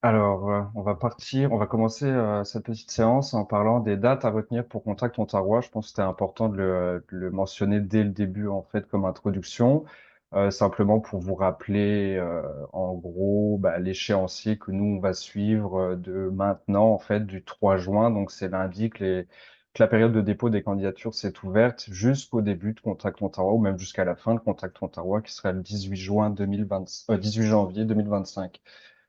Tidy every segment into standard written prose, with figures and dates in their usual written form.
Alors, on va commencer cette petite séance en parlant des dates à retenir pour Contact Ontario. Je pense que c'était important de le mentionner dès le début, en fait, comme introduction, simplement pour vous rappeler, en gros, l'échéancier que nous, on va suivre de maintenant, en fait, du 3 juin. Donc, c'est lundi que la période de dépôt des candidatures s'est ouverte jusqu'au début de Contact Ontario, ou même jusqu'à la fin de Contact Ontario, qui sera le 18 juin 2020, 18 janvier 2025.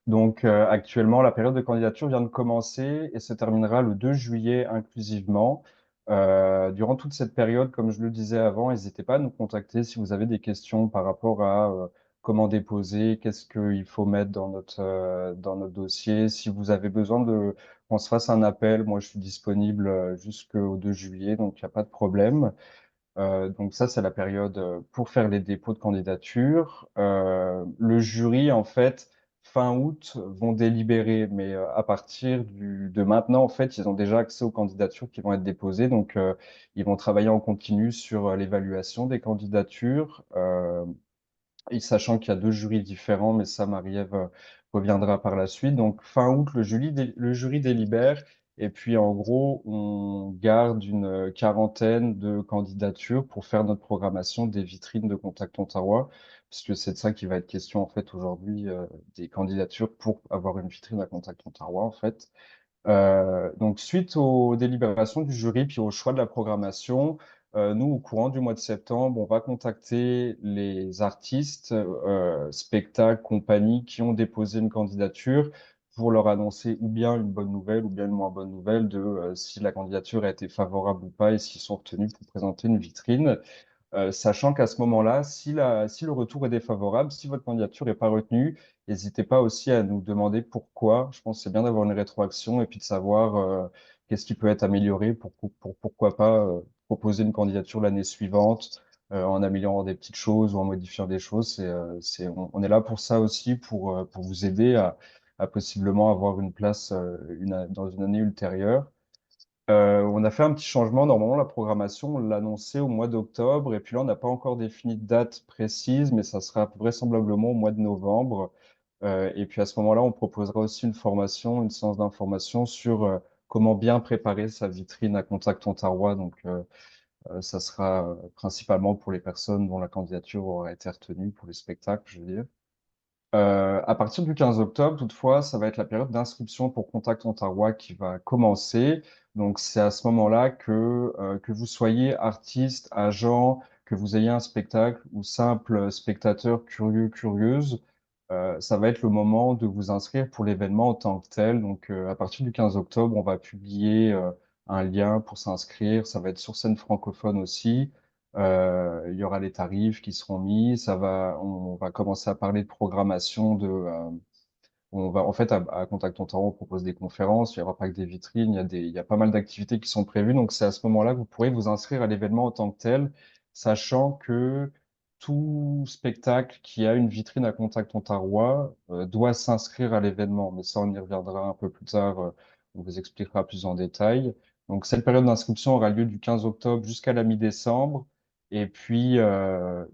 Donc actuellement, la période de candidature vient de commencer et se terminera le 2 juillet inclusivement. Durant toute cette période, comme je le disais avant, n'hésitez pas à nous contacter si vous avez des questions par rapport à comment déposer, qu'est-ce qu'il faut mettre dans notre dossier. Si vous avez besoin de qu'on se fasse un appel, moi je suis disponible jusqu'au 2 juillet, donc il n'y a pas de problème. Donc ça, c'est la période pour faire les dépôts de candidature. Le jury, en fait, fin août, vont délibérer, mais à partir de maintenant, en fait, ils ont déjà accès aux candidatures qui vont être déposées. Donc, ils vont travailler en continu sur l'évaluation des candidatures. Et sachant qu'il y a deux jurys différents, mais ça, Marie-Ève reviendra par la suite. Donc, fin août, le jury délibère. Et puis, en gros, on garde une quarantaine de candidatures pour faire notre programmation des vitrines de Contact Ontario, puisque c'est de ça qui va être question, en fait, aujourd'hui, des candidatures pour avoir une vitrine à Contact Ontario, en fait. Donc, suite aux délibérations du jury, puis au choix de la programmation, nous, au courant du mois de septembre, on va contacter les artistes, spectacles, compagnies qui ont déposé une candidature pour leur annoncer ou bien une bonne nouvelle ou bien une moins bonne nouvelle de si la candidature a été favorable ou pas et s'ils sont retenus pour présenter une vitrine. Sachant qu'à ce moment-là, si le retour est défavorable, si votre candidature n'est pas retenue, n'hésitez pas aussi à nous demander pourquoi. Je pense que c'est bien d'avoir une rétroaction et puis de savoir qu'est-ce qui peut être amélioré pour pourquoi pas proposer une candidature l'année suivante en améliorant des petites choses ou en modifiant des choses. On est là pour ça aussi, pour vous aider à possiblement avoir une place dans une année ultérieure. On a fait un petit changement. Normalement, la programmation, on l'annonçait au mois d'octobre. Et puis là, on n'a pas encore défini de date précise, mais ça sera vraisemblablement au mois de novembre. Et puis à ce moment-là, on proposera aussi une formation, une séance d'information sur comment bien préparer sa vitrine à Contact Ontario. Donc, ça sera principalement pour les personnes dont la candidature aura été retenue, pour les spectacles, je veux dire. À partir du 15 octobre, toutefois, ça va être la période d'inscription pour Contact Ontario qui va commencer. Donc, c'est à ce moment-là que vous soyez artiste, agent, que vous ayez un spectacle ou simple spectateur curieux, curieuse, ça va être le moment de vous inscrire pour l'événement en tant que tel. Donc, à partir du 15 octobre, on va publier un lien pour s'inscrire. Ça va être sur scène francophone aussi. Il y aura les tarifs qui seront mis. On va commencer à parler de programmation en fait, à Contact Ontario, on propose des conférences. Il y aura pas que des vitrines. Il y a pas mal d'activités qui sont prévues. Donc, c'est à ce moment-là que vous pourrez vous inscrire à l'événement en tant que tel, sachant que tout spectacle qui a une vitrine à Contact Ontario, doit s'inscrire à l'événement. Mais ça, on y reviendra un peu plus tard. On vous expliquera plus en détail. Donc, cette période d'inscription aura lieu du 15 octobre jusqu'à la mi-décembre. Et puis,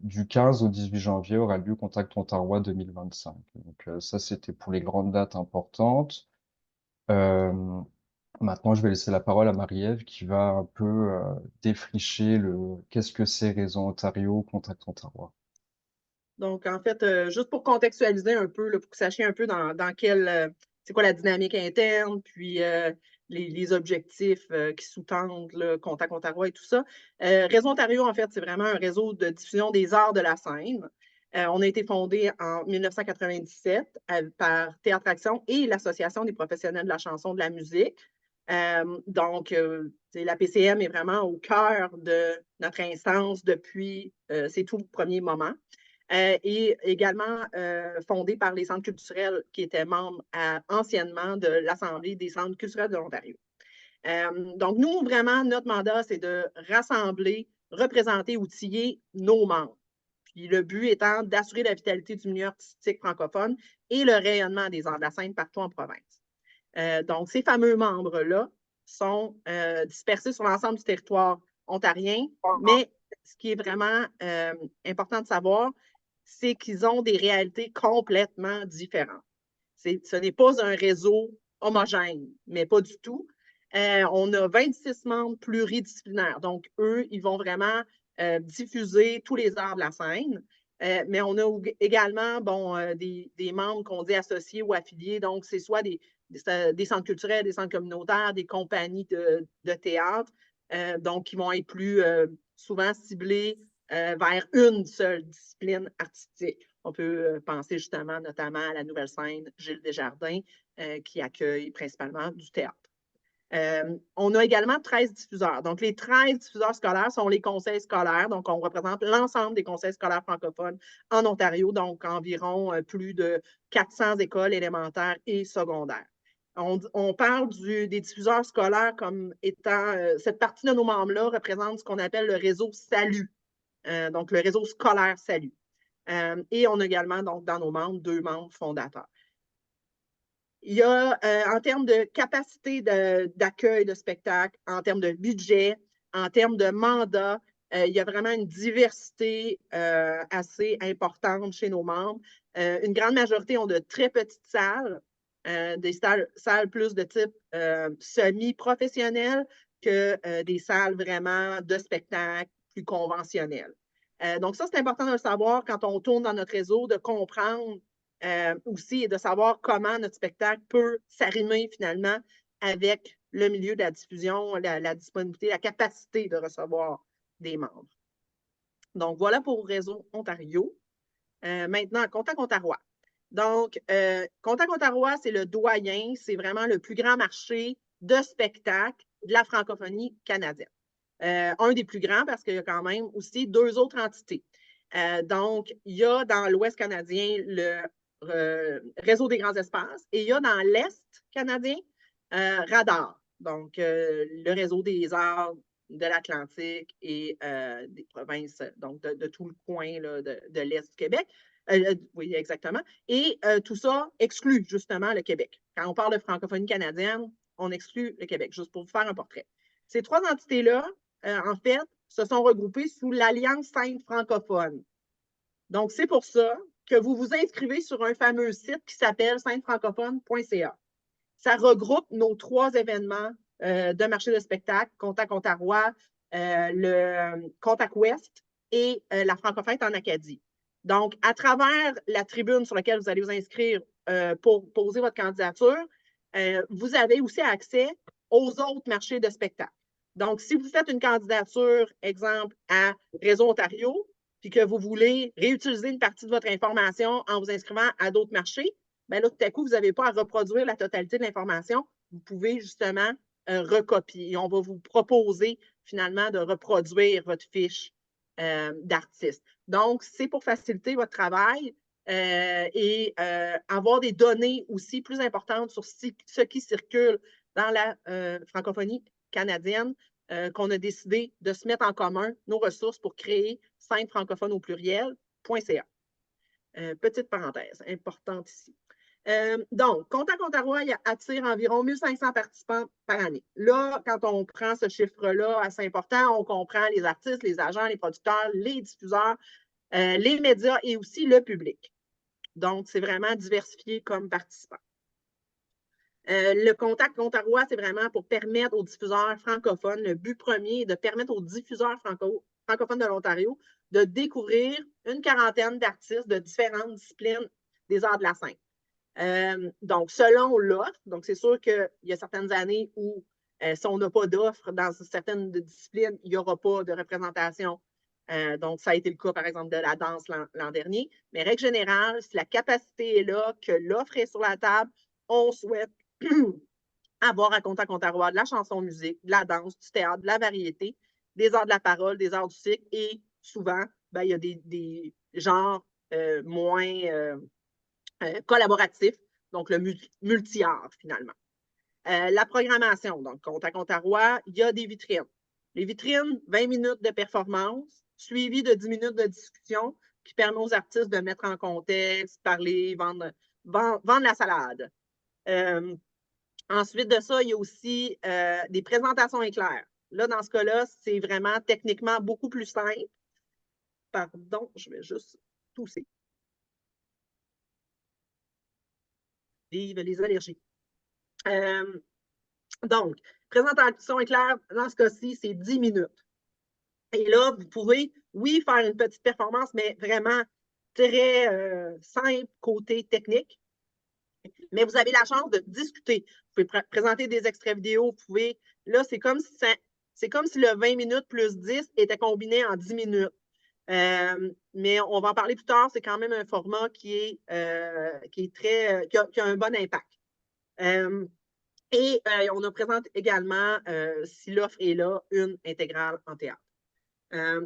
du 15 au 18 janvier aura lieu Contact Ontario 2025. Donc, ça, c'était pour les grandes dates importantes. Euh, Maintenant, je vais laisser la parole à Marie-Ève qui va un peu défricher qu'est-ce que c'est Réseau Ontario, Contact Ontario. Donc, en fait, juste pour contextualiser un peu, là, pour que vous sachiez un peu dans quelle, c'est quoi la dynamique interne, puis les objectifs qui sous-tendent le Contact Ontario et tout ça. Réseau Ontario, en fait, c'est vraiment un réseau de diffusion des arts de la scène. On a été fondé en 1997 par Théâtre Action et l'Association des professionnels de la chanson de la musique. La PCM est vraiment au cœur de notre instance depuis ses tout premiers moments. Et également fondé par les centres culturels qui étaient membres anciennement de l'Assemblée des centres culturels de l'Ontario. Donc, nous, vraiment, notre mandat, c'est de rassembler, représenter, outiller nos membres. Puis le but étant d'assurer la vitalité du milieu artistique francophone et le rayonnement des arts de la scène partout en province. Donc, ces fameux membres-là sont dispersés sur l'ensemble du territoire ontarien, mais ce qui est vraiment important de savoir, c'est qu'ils ont des réalités complètement différentes. Ce n'est pas un réseau homogène, mais pas du tout. On a 26 membres pluridisciplinaires. Donc, eux, ils vont vraiment diffuser tous les arts de la scène. Mais on a également des membres qu'on dit associés ou affiliés. Donc, c'est soit des centres culturels, des centres communautaires, des compagnies de théâtre, donc qui vont être plus souvent ciblés vers une seule discipline artistique. On peut penser justement notamment à la Nouvelle Scène Gilles Desjardins, qui accueille principalement du théâtre. On a également 13 diffuseurs. Donc, les 13 diffuseurs scolaires sont les conseils scolaires. Donc, on représente l'ensemble des conseils scolaires francophones en Ontario, donc environ plus de 400 écoles élémentaires et secondaires. On parle des diffuseurs scolaires comme étant, cette partie de nos membres-là représente ce qu'on appelle le réseau SALU, donc le réseau scolaire SALU. Et on a également, donc, dans nos membres, 2 membres fondateurs. Il y a, en termes de capacité d'accueil de spectacles, en termes de budget, en termes de mandat, il y a vraiment une diversité assez importante chez nos membres. Une grande majorité ont de très petites salles, des salles plus de type semi-professionnel que des salles vraiment de spectacle plus conventionnelles. Donc ça, c'est important de le savoir quand on tourne dans notre réseau, de comprendre aussi de savoir comment notre spectacle peut s'arrimer finalement avec le milieu de la diffusion, la disponibilité, la capacité de recevoir des membres. Donc, voilà pour Réseau Ontario. Maintenant, Contact Ontario. Donc, Contact Ontario, c'est le doyen, c'est vraiment le plus grand marché de spectacles de la francophonie canadienne. Un des plus grands parce qu'il y a quand même aussi 2 autres entités. Donc, il y a dans l'Ouest canadien le Réseau des grands espaces et il y a dans l'Est canadien Radar, donc le réseau des arts de l'Atlantique et des provinces, donc de tout le coin là, de l'Est du Québec. Oui, exactement. Et tout ça exclut justement le Québec. Quand on parle de francophonie canadienne, on exclut le Québec, juste pour vous faire un portrait. Ces 3 entités-là, en fait, se sont regroupées sous l'Alliance scène francophone. Donc, c'est pour ça que vous vous inscrivez sur un fameux site qui s'appelle scènefrancophone.ca. Ça regroupe nos 3 événements de marché de spectacle, Contact Ontario, le Contact Ouest et la Francofête en Acadie. Donc, à travers la tribune sur laquelle vous allez vous inscrire pour poser votre candidature, vous avez aussi accès aux autres marchés de spectacle. Donc, si vous faites une candidature, exemple, à Réseau Ontario, puis que vous voulez réutiliser une partie de votre information en vous inscrivant à d'autres marchés, bien là, tout à coup, vous n'avez pas à reproduire la totalité de l'information. Vous pouvez justement recopier. Et on va vous proposer finalement de reproduire votre fiche d'artiste. Donc, c'est pour faciliter votre travail et avoir des données aussi plus importantes sur ce qui circule dans la francophonie canadienne, qu'on a décidé de se mettre en commun nos ressources pour créer scène francophone au pluriel.ca. Petite parenthèse importante ici. Donc, Contact Ontario attire environ 1500 participants par année. Là, quand on prend ce chiffre-là assez important, on comprend les artistes, les agents, les producteurs, les diffuseurs, les médias et aussi le public. Donc, c'est vraiment diversifié comme participants. Le Contact Ontario, c'est vraiment pour permettre aux diffuseurs francophones, le but premier est de permettre aux diffuseurs francophones de l'Ontario de découvrir une quarantaine d'artistes de différentes disciplines des arts de la scène. Donc, selon l'offre, donc c'est sûr qu'il y a certaines années où si on n'a pas d'offre dans certaines disciplines, il n'y aura pas de représentation. Donc, ça a été le cas, par exemple, de la danse l'an dernier. Mais règle générale, si la capacité est là, que l'offre est sur la table, on souhaite avoir à Contact Ontario de la chanson-musique, de la danse, du théâtre, de la variété, des arts de la parole, des arts du cycle et souvent, ben, il y a des genres moins collaboratifs, donc le multi-art finalement. La programmation, donc Contact Ontario, il y a des vitrines. Les vitrines, 20 minutes de performance, suivies de 10 minutes de discussion qui permet aux artistes de mettre en contexte, parler, vendre la salade. Ensuite de ça, il y a aussi des présentations éclairs. Là, dans ce cas-là, c'est vraiment techniquement beaucoup plus simple. Pardon, je vais juste tousser. vivent les allergies. Donc, présentation éclair, dans ce cas-ci, c'est 10 minutes. Et là, vous pouvez, oui, faire une petite performance, mais vraiment très simple côté technique. Mais vous avez la chance de discuter. Vous pouvez présenter des extraits vidéo. Vous pouvez, là, c'est comme si le 20 minutes plus 10 était combiné en 10 minutes. Mais on va en parler plus tard. C'est quand même un format qui est très, qui a un bon impact. Et on nous présente également, si l'offre est là, une intégrale en théâtre.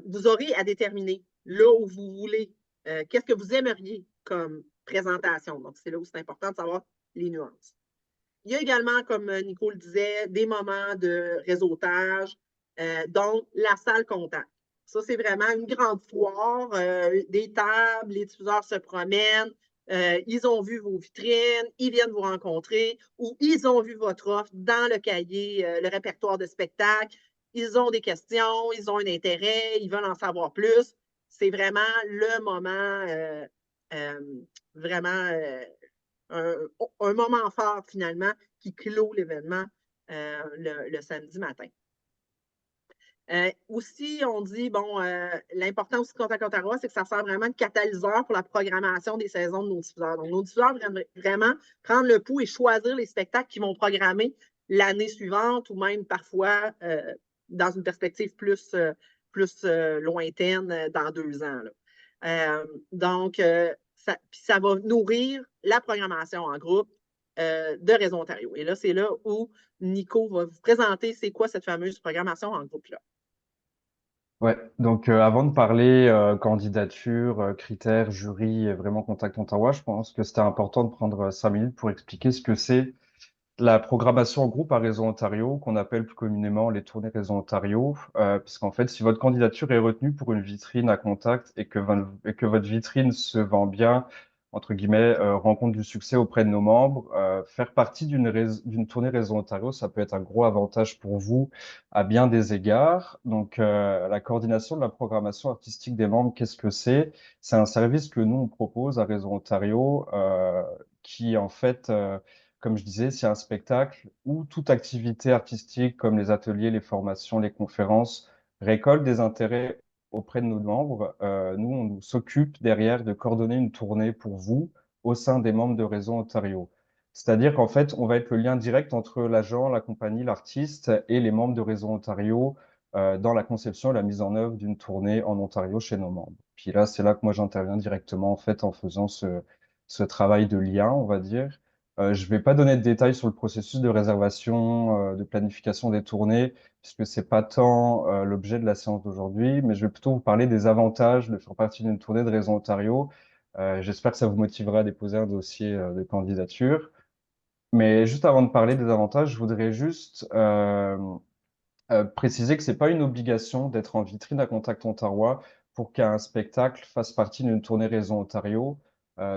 Vous aurez à déterminer là où vous voulez, qu'est-ce que vous aimeriez comme présentation. Donc, c'est là où c'est important de savoir les nuances. Il y a également, comme Nico le disait, des moments de réseautage, dont la salle contact. Ça, c'est vraiment une grande foire, des tables, les diffuseurs se promènent, ils ont vu vos vitrines, ils viennent vous rencontrer ou ils ont vu votre offre dans le cahier, le répertoire de spectacle. Ils ont des questions, ils ont un intérêt, ils veulent en savoir plus. C'est vraiment le moment vraiment un moment fort finalement qui clôt l'événement le samedi matin. Aussi, on dit, bon, l'important aussi de Contact Ottawa, c'est que ça sert vraiment de catalyseur pour la programmation des saisons de nos diffuseurs. Donc, nos diffuseurs viennent vraiment prendre le pouls et choisir les spectacles qu'ils vont programmer l'année suivante ou même parfois dans une perspective plus lointaine dans 2 ans. Donc, ça va nourrir la programmation en groupe de Réseau Ontario. Et là, c'est là où Nico va vous présenter c'est quoi cette fameuse programmation en groupe-là. Ouais, donc avant de parler candidature, critères, jury et vraiment Contact Ottawa, je pense que c'était important de prendre 5 minutes pour expliquer ce que c'est la programmation en groupe à Réseau Ontario, qu'on appelle plus communément les tournées Réseau Ontario, puisqu'en fait, si votre candidature est retenue pour une vitrine à Contact et que votre vitrine se vend bien, entre guillemets, rencontre du succès auprès de nos membres, faire partie d'une tournée Réseau Ontario, ça peut être un gros avantage pour vous à bien des égards. Donc, la coordination de la programmation artistique des membres, qu'est-ce que c'est? C'est un service que nous, on propose à Réseau Ontario, qui, en fait, comme je disais, s'il y a un spectacle ou toute activité artistique comme les ateliers, les formations, les conférences récolte des intérêts auprès de nos membres, nous, on s'occupe derrière de coordonner une tournée pour vous au sein des membres de Réseau Ontario. C'est-à-dire qu'en fait, on va être le lien direct entre l'agent, la compagnie, l'artiste et les membres de Réseau Ontario dans la conception et la mise en œuvre d'une tournée en Ontario chez nos membres. Puis là, c'est là que moi j'interviens directement en fait en faisant ce travail de lien, on va dire. Je ne vais pas donner de détails sur le processus de réservation, de planification des tournées, puisque c'est pas tant l'objet de la séance d'aujourd'hui, mais je vais plutôt vous parler des avantages de faire partie d'une tournée de Réseau Ontario. J'espère que ça vous motivera à déposer un dossier de candidature. Mais juste avant de parler des avantages, je voudrais juste préciser que c'est pas une obligation d'être en vitrine à Contact Ontario pour qu'un spectacle fasse partie d'une tournée Réseau Ontario.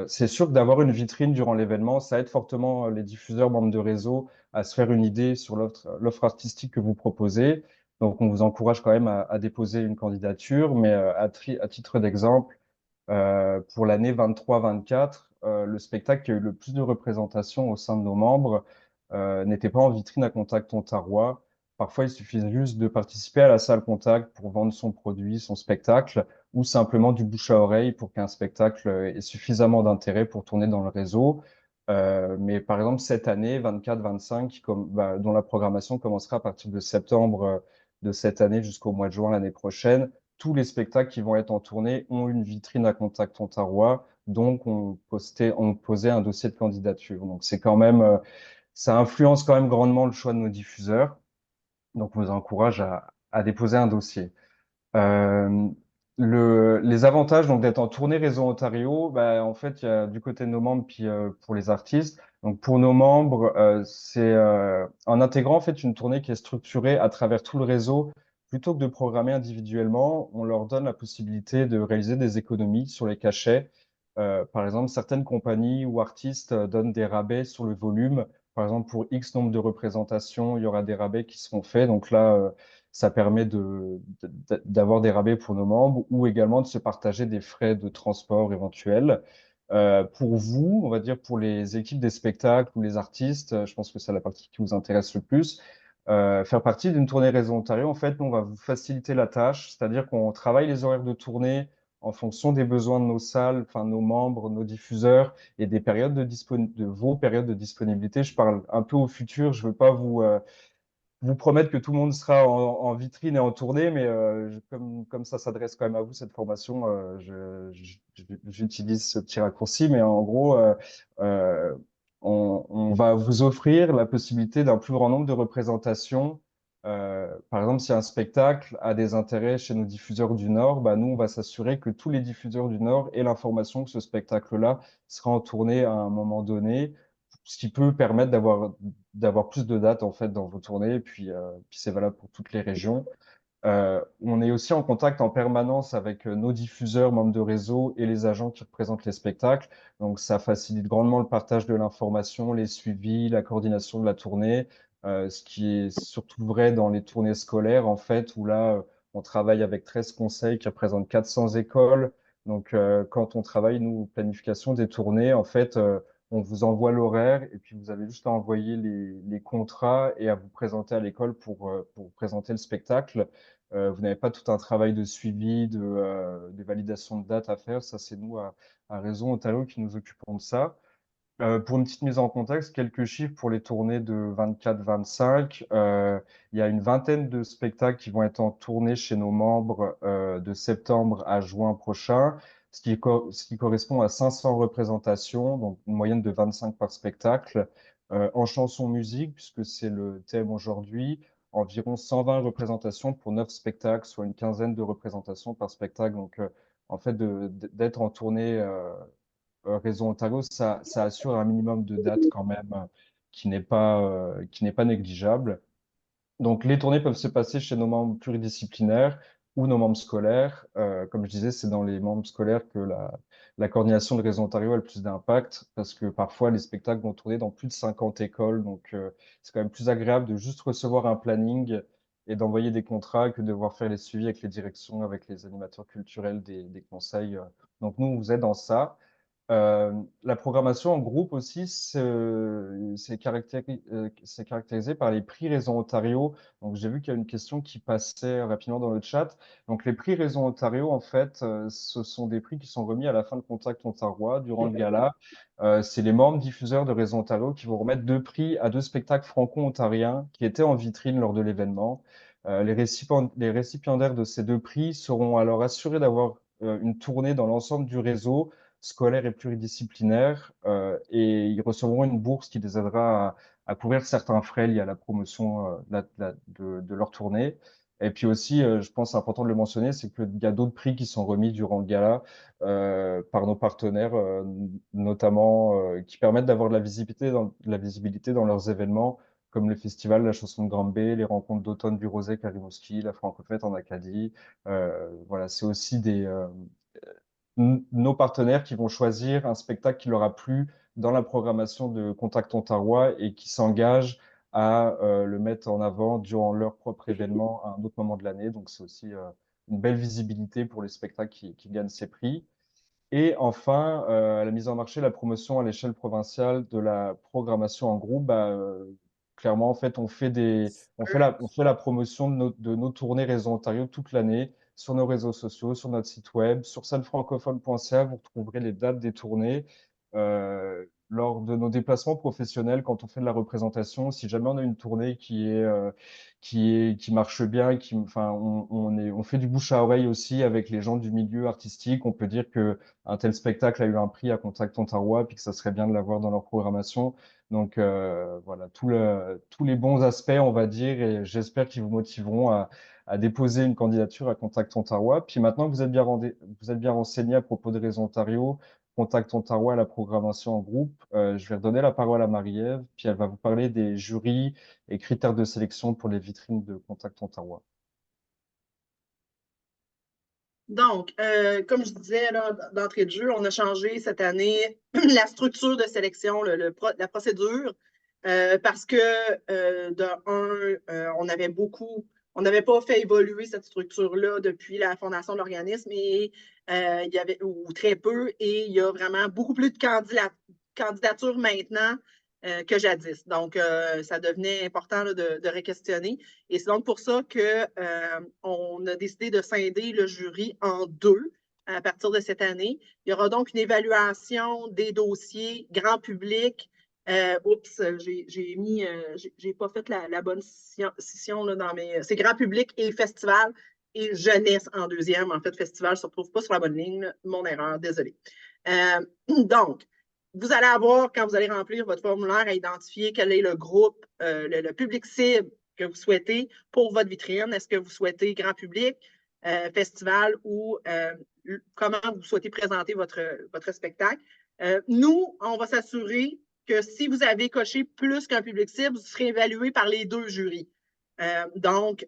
C'est sûr que d'avoir une vitrine durant l'événement, ça aide fortement les diffuseurs membres de réseau à se faire une idée sur l'offre artistique que vous proposez. Donc, on vous encourage quand même à déposer une candidature, mais à titre d'exemple, pour l'année 23-24, le spectacle qui a eu le plus de représentation au sein de nos membres n'était pas en vitrine à Contact Ontario. Parfois, il suffit juste de participer à la salle Contact pour vendre son produit, son spectacle, ou simplement du bouche à oreille pour qu'un spectacle ait suffisamment d'intérêt pour tourner dans le réseau. Mais par exemple, cette année, 24-25, dont la programmation commencera à partir de septembre de cette année jusqu'au mois de juin l'année prochaine, tous les spectacles qui vont être en tournée ont une vitrine à Contact Ontario, donc on posait un dossier de candidature. Donc c'est quand même, ça influence quand même grandement le choix de nos diffuseurs. Donc on vous encourage à déposer un dossier. Euh, les avantages donc d'être en tournée Réseau Ontario, bah, en fait, il y a du côté de nos membres puis pour les artistes. Donc pour nos membres, c'est en intégrant en fait une tournée qui est structurée à travers tout le réseau, plutôt que de programmer individuellement, on leur donne la possibilité de réaliser des économies sur les cachets. Par exemple, certaines compagnies ou artistes donnent des rabais sur le volume. Par exemple, pour X nombre de représentations, il y aura des rabais qui seront faits. Donc là, ça permet d'avoir des rabais pour nos membres ou également de se partager des frais de transport éventuels. Pour vous, on va dire pour les équipes des spectacles ou les artistes, je pense que c'est la partie qui vous intéresse le plus. Faire partie d'une tournée Réseau Ontario, en fait, nous, on va vous faciliter la tâche, c'est-à-dire qu'on travaille les horaires de tournée en fonction des besoins de nos salles, enfin nos membres, nos diffuseurs et des périodes de vos périodes de disponibilité. Je parle un peu au futur, je veux pas vous promettre que tout le monde sera en vitrine et en tournée, mais comme ça s'adresse quand même à vous, cette formation, j'utilise ce petit raccourci, mais en gros, euh, on va vous offrir la possibilité d'un plus grand nombre de représentations. Par exemple, si un spectacle a des intérêts chez nos diffuseurs du Nord, bah, nous, on va s'assurer que tous les diffuseurs du Nord aient l'information que ce spectacle-là sera en tournée à un moment donné, ce qui peut permettre d'avoir plus de dates en fait dans vos tournées. Et puis c'est valable pour toutes les régions. On est aussi en contact en permanence avec nos diffuseurs, membres de réseau et les agents qui représentent les spectacles. Donc ça facilite grandement le partage de l'information, les suivis, la coordination de la tournée, ce qui est surtout vrai dans les tournées scolaires en fait, où là on travaille avec 13 conseils qui représentent 400 écoles. Donc quand on travaille, nous, planification des tournées, en fait, on vous envoie l'horaire et puis vous avez juste à envoyer les contrats et à vous présenter à l'école pour présenter le spectacle. Vous n'avez pas tout un travail de suivi, de validation de date à faire. Ça, c'est nous à Réseau Ontario qui nous occupons de ça. Pour une petite mise en contexte, quelques chiffres pour les tournées de 24-25. Il y a une vingtaine de spectacles qui vont être en tournée chez nos membres de septembre à juin prochain, ce qui correspond à 500 représentations, donc une moyenne de 25 par spectacle. En chanson-musique, puisque c'est le thème aujourd'hui, environ 120 représentations pour 9 spectacles, soit une quinzaine de représentations par spectacle. Donc, en fait, d'être en tournée Réseau Ontario, ça assure un minimum de dates quand même qui n'est pas négligeable. Donc, les tournées peuvent se passer chez nos membres pluridisciplinaires ou nos membres scolaires. Comme je disais, c'est dans les membres scolaires que la coordination de Réseau Ontario a le plus d'impact parce que parfois, les spectacles vont tourner dans plus de 50 écoles. Donc, c'est quand même plus agréable de juste recevoir un planning et d'envoyer des contrats que de devoir faire les suivis avec les directions, avec les animateurs culturels des conseils. Donc, nous, on vous aide dans ça. La programmation en groupe aussi, c'est caractérisé par les prix Réseau Ontario. Donc, j'ai vu qu'il y a une question qui passait rapidement dans le chat. Donc, les prix Réseau Ontario, en fait, ce sont des prix qui sont remis à la fin de Contact Ontario durant le gala. C'est les membres diffuseurs de Réseau Ontario qui vont remettre deux prix à deux spectacles franco-ontariens qui étaient en vitrine lors de l'événement. Les récipiendaires de ces deux prix seront alors assurés d'avoir une tournée dans l'ensemble du réseau scolaire et pluridisciplinaire et ils recevront une bourse qui les aidera à couvrir certains frais liés à la promotion de leur tournée. Et puis aussi, je pense important de le mentionner, c'est qu'il y a d'autres prix qui sont remis durant le gala par nos partenaires, notamment qui permettent d'avoir de la visibilité dans leurs événements, comme le festival La Chanson de Granby, les rencontres d'automne du Rosé à Rimouski, la Francofête en Acadie. Voilà, c'est aussi nos partenaires qui vont choisir un spectacle qui leur a plu dans la programmation de Contact Ontario et qui s'engagent à le mettre en avant durant leur propre événement à un autre moment de l'année. Donc, c'est aussi une belle visibilité pour les spectacles qui gagnent ces prix. Et enfin, la mise en marché, la promotion à l'échelle provinciale de la programmation en groupe, bah, clairement, en fait, on fait la promotion de nos tournées Réseau Ontario toute l'année sur nos réseaux sociaux, sur notre site web, sur scènefrancophone.ca, vous retrouverez les dates des tournées. Lors de nos déplacements professionnels, quand on fait de la représentation, si jamais on a une tournée qui marche bien, enfin, on fait du bouche à oreille aussi avec les gens du milieu artistique. On peut dire que un tel spectacle a eu un prix à Contact Ontario, puis que ça serait bien de l'avoir dans leur programmation. Donc voilà, tous les bons aspects, on va dire, et j'espère qu'ils vous motiveront à déposer une candidature à Contact Ontario. Puis maintenant que vous êtes bien renseigné à propos de Réseau Ontario, Contact Ontario à la programmation en groupe, je vais redonner la parole à Marie-Ève, puis elle va vous parler des jurys et critères de sélection pour les vitrines de Contact Ontario. Donc, comme je disais là, d'entrée de jeu, on a changé cette année la structure de sélection, la procédure, parce que, on avait beaucoup on n'avait pas fait évoluer cette structure-là depuis la fondation de l'organisme, et il y avait, ou très peu, et il y a vraiment beaucoup plus de candidatures maintenant que jadis. Donc, ça devenait important là, de re-questionner. Et c'est donc pour ça qu'on a décidé de scinder le jury en deux à partir de cette année. Il y aura donc une évaluation des dossiers grand public. Oups, j'ai pas fait la bonne scission là, dans mes. C'est grand public et festival et jeunesse en deuxième. En fait, festival ne se retrouve pas sur la bonne ligne. Là. Mon erreur, désolé. Donc, vous allez avoir, quand vous allez remplir votre formulaire, à identifier quel est le groupe, le public cible que vous souhaitez pour votre vitrine. Est-ce que vous souhaitez grand public, festival ou comment vous souhaitez présenter votre spectacle? Nous, on va s'assurer que si vous avez coché plus qu'un public cible, vous serez évalué par les deux jurys. Donc,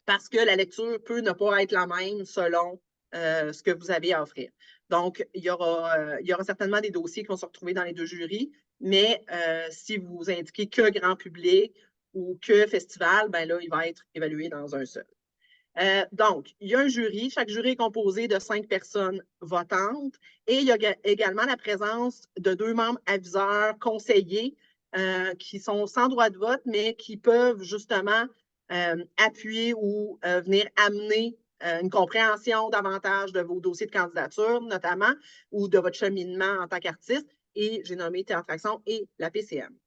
parce que la lecture peut ne pas être la même selon ce que vous avez à offrir. Donc, il y aura certainement des dossiers qui vont se retrouver dans les deux jurys, mais si vous indiquez que grand public ou que festival, ben là, il va être évalué dans un seul. Donc, il y a un jury. Chaque jury est composé de 5 personnes votantes et il y a également la présence de 2 membres aviseurs conseillers qui sont sans droit de vote, mais qui peuvent justement appuyer ou venir amener une compréhension davantage de vos dossiers de candidature, notamment, ou de votre cheminement en tant qu'artiste. Et j'ai nommé Théâtre Action et la PCM.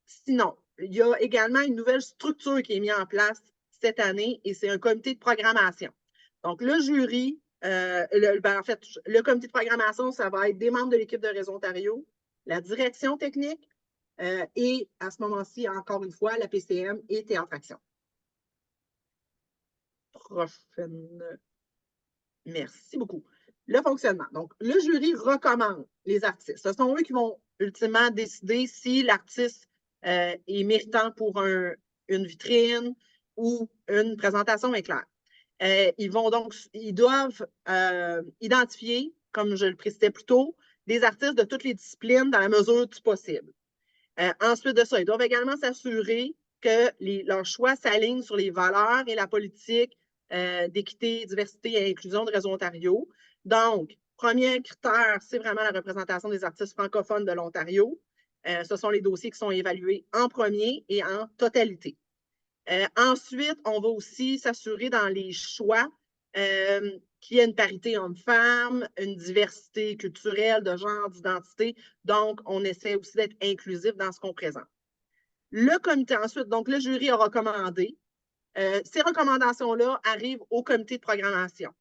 Sinon, il y a également une nouvelle structure qui est mise en place cette année et c'est un comité de programmation. Donc, le jury, en fait, le comité de programmation, ça va être des membres de l'équipe de Réseau Ontario, la direction technique et à ce moment-ci, encore une fois, la PCM et Théâtre Action. Prochaine. Merci beaucoup. Le fonctionnement. Donc, le jury recommande les artistes. Ce sont eux qui vont ultimement décider si l'artiste est méritant pour une vitrine ou une présentation éclair. Ils doivent identifier, comme je le précisais plus tôt, des artistes de toutes les disciplines dans la mesure du possible. Ensuite de ça, ils doivent également s'assurer que leurs choix s'alignent sur les valeurs et la politique d'équité, diversité et inclusion de Réseau Ontario. Donc, premier critère, c'est vraiment la représentation des artistes francophones de l'Ontario. Ce sont les dossiers qui sont évalués en premier et en totalité. Ensuite, on va aussi s'assurer dans les choix qu'il y ait une parité homme-femme, une diversité culturelle, de genre, d'identité. Donc, on essaie aussi d'être inclusif dans ce qu'on présente. Le comité ensuite, donc le jury a recommandé. Ces recommandations-là arrivent au comité de programmation.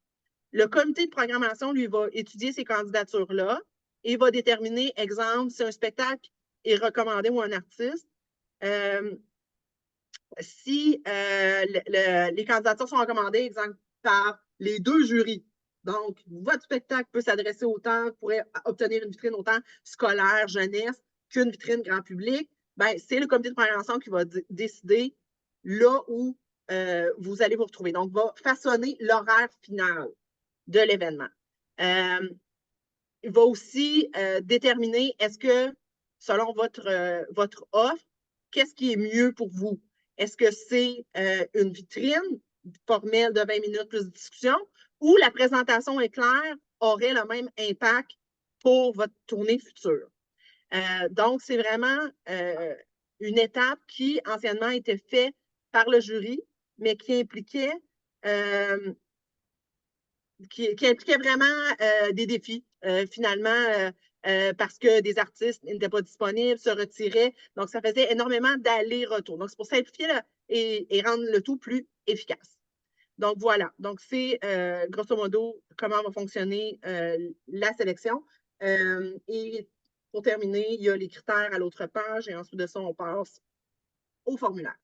Le comité de programmation, lui, va étudier ces candidatures-là et va déterminer, exemple, si un spectacle est recommandé ou un artiste. Si les candidatures sont recommandées, exemple, par les deux jurys. Donc, votre spectacle peut s'adresser autant, pourrait obtenir une vitrine autant scolaire, jeunesse, qu'une vitrine grand public. Ben, c'est le comité de programmation qui va décider là où vous allez vous retrouver. Donc, va façonner l'horaire final de l'événement. Il va aussi déterminer est-ce que, selon votre offre, qu'est-ce qui est mieux pour vous? Est-ce que c'est une vitrine formelle de 20 minutes plus de discussion ou la présentation éclair aurait le même impact pour votre tournée future? Donc, c'est vraiment une étape qui, anciennement, était faite par le jury, mais qui impliquait vraiment des défis, finalement, parce que des artistes n'étaient pas disponibles, se retiraient. Donc, ça faisait énormément d'allers-retours. Donc, c'est pour simplifier et rendre le tout plus efficace. Donc, voilà. Donc, c'est grosso modo comment va fonctionner la sélection. Et pour terminer, il y a les critères à l'autre page et ensuite de ça, on passe au formulaire.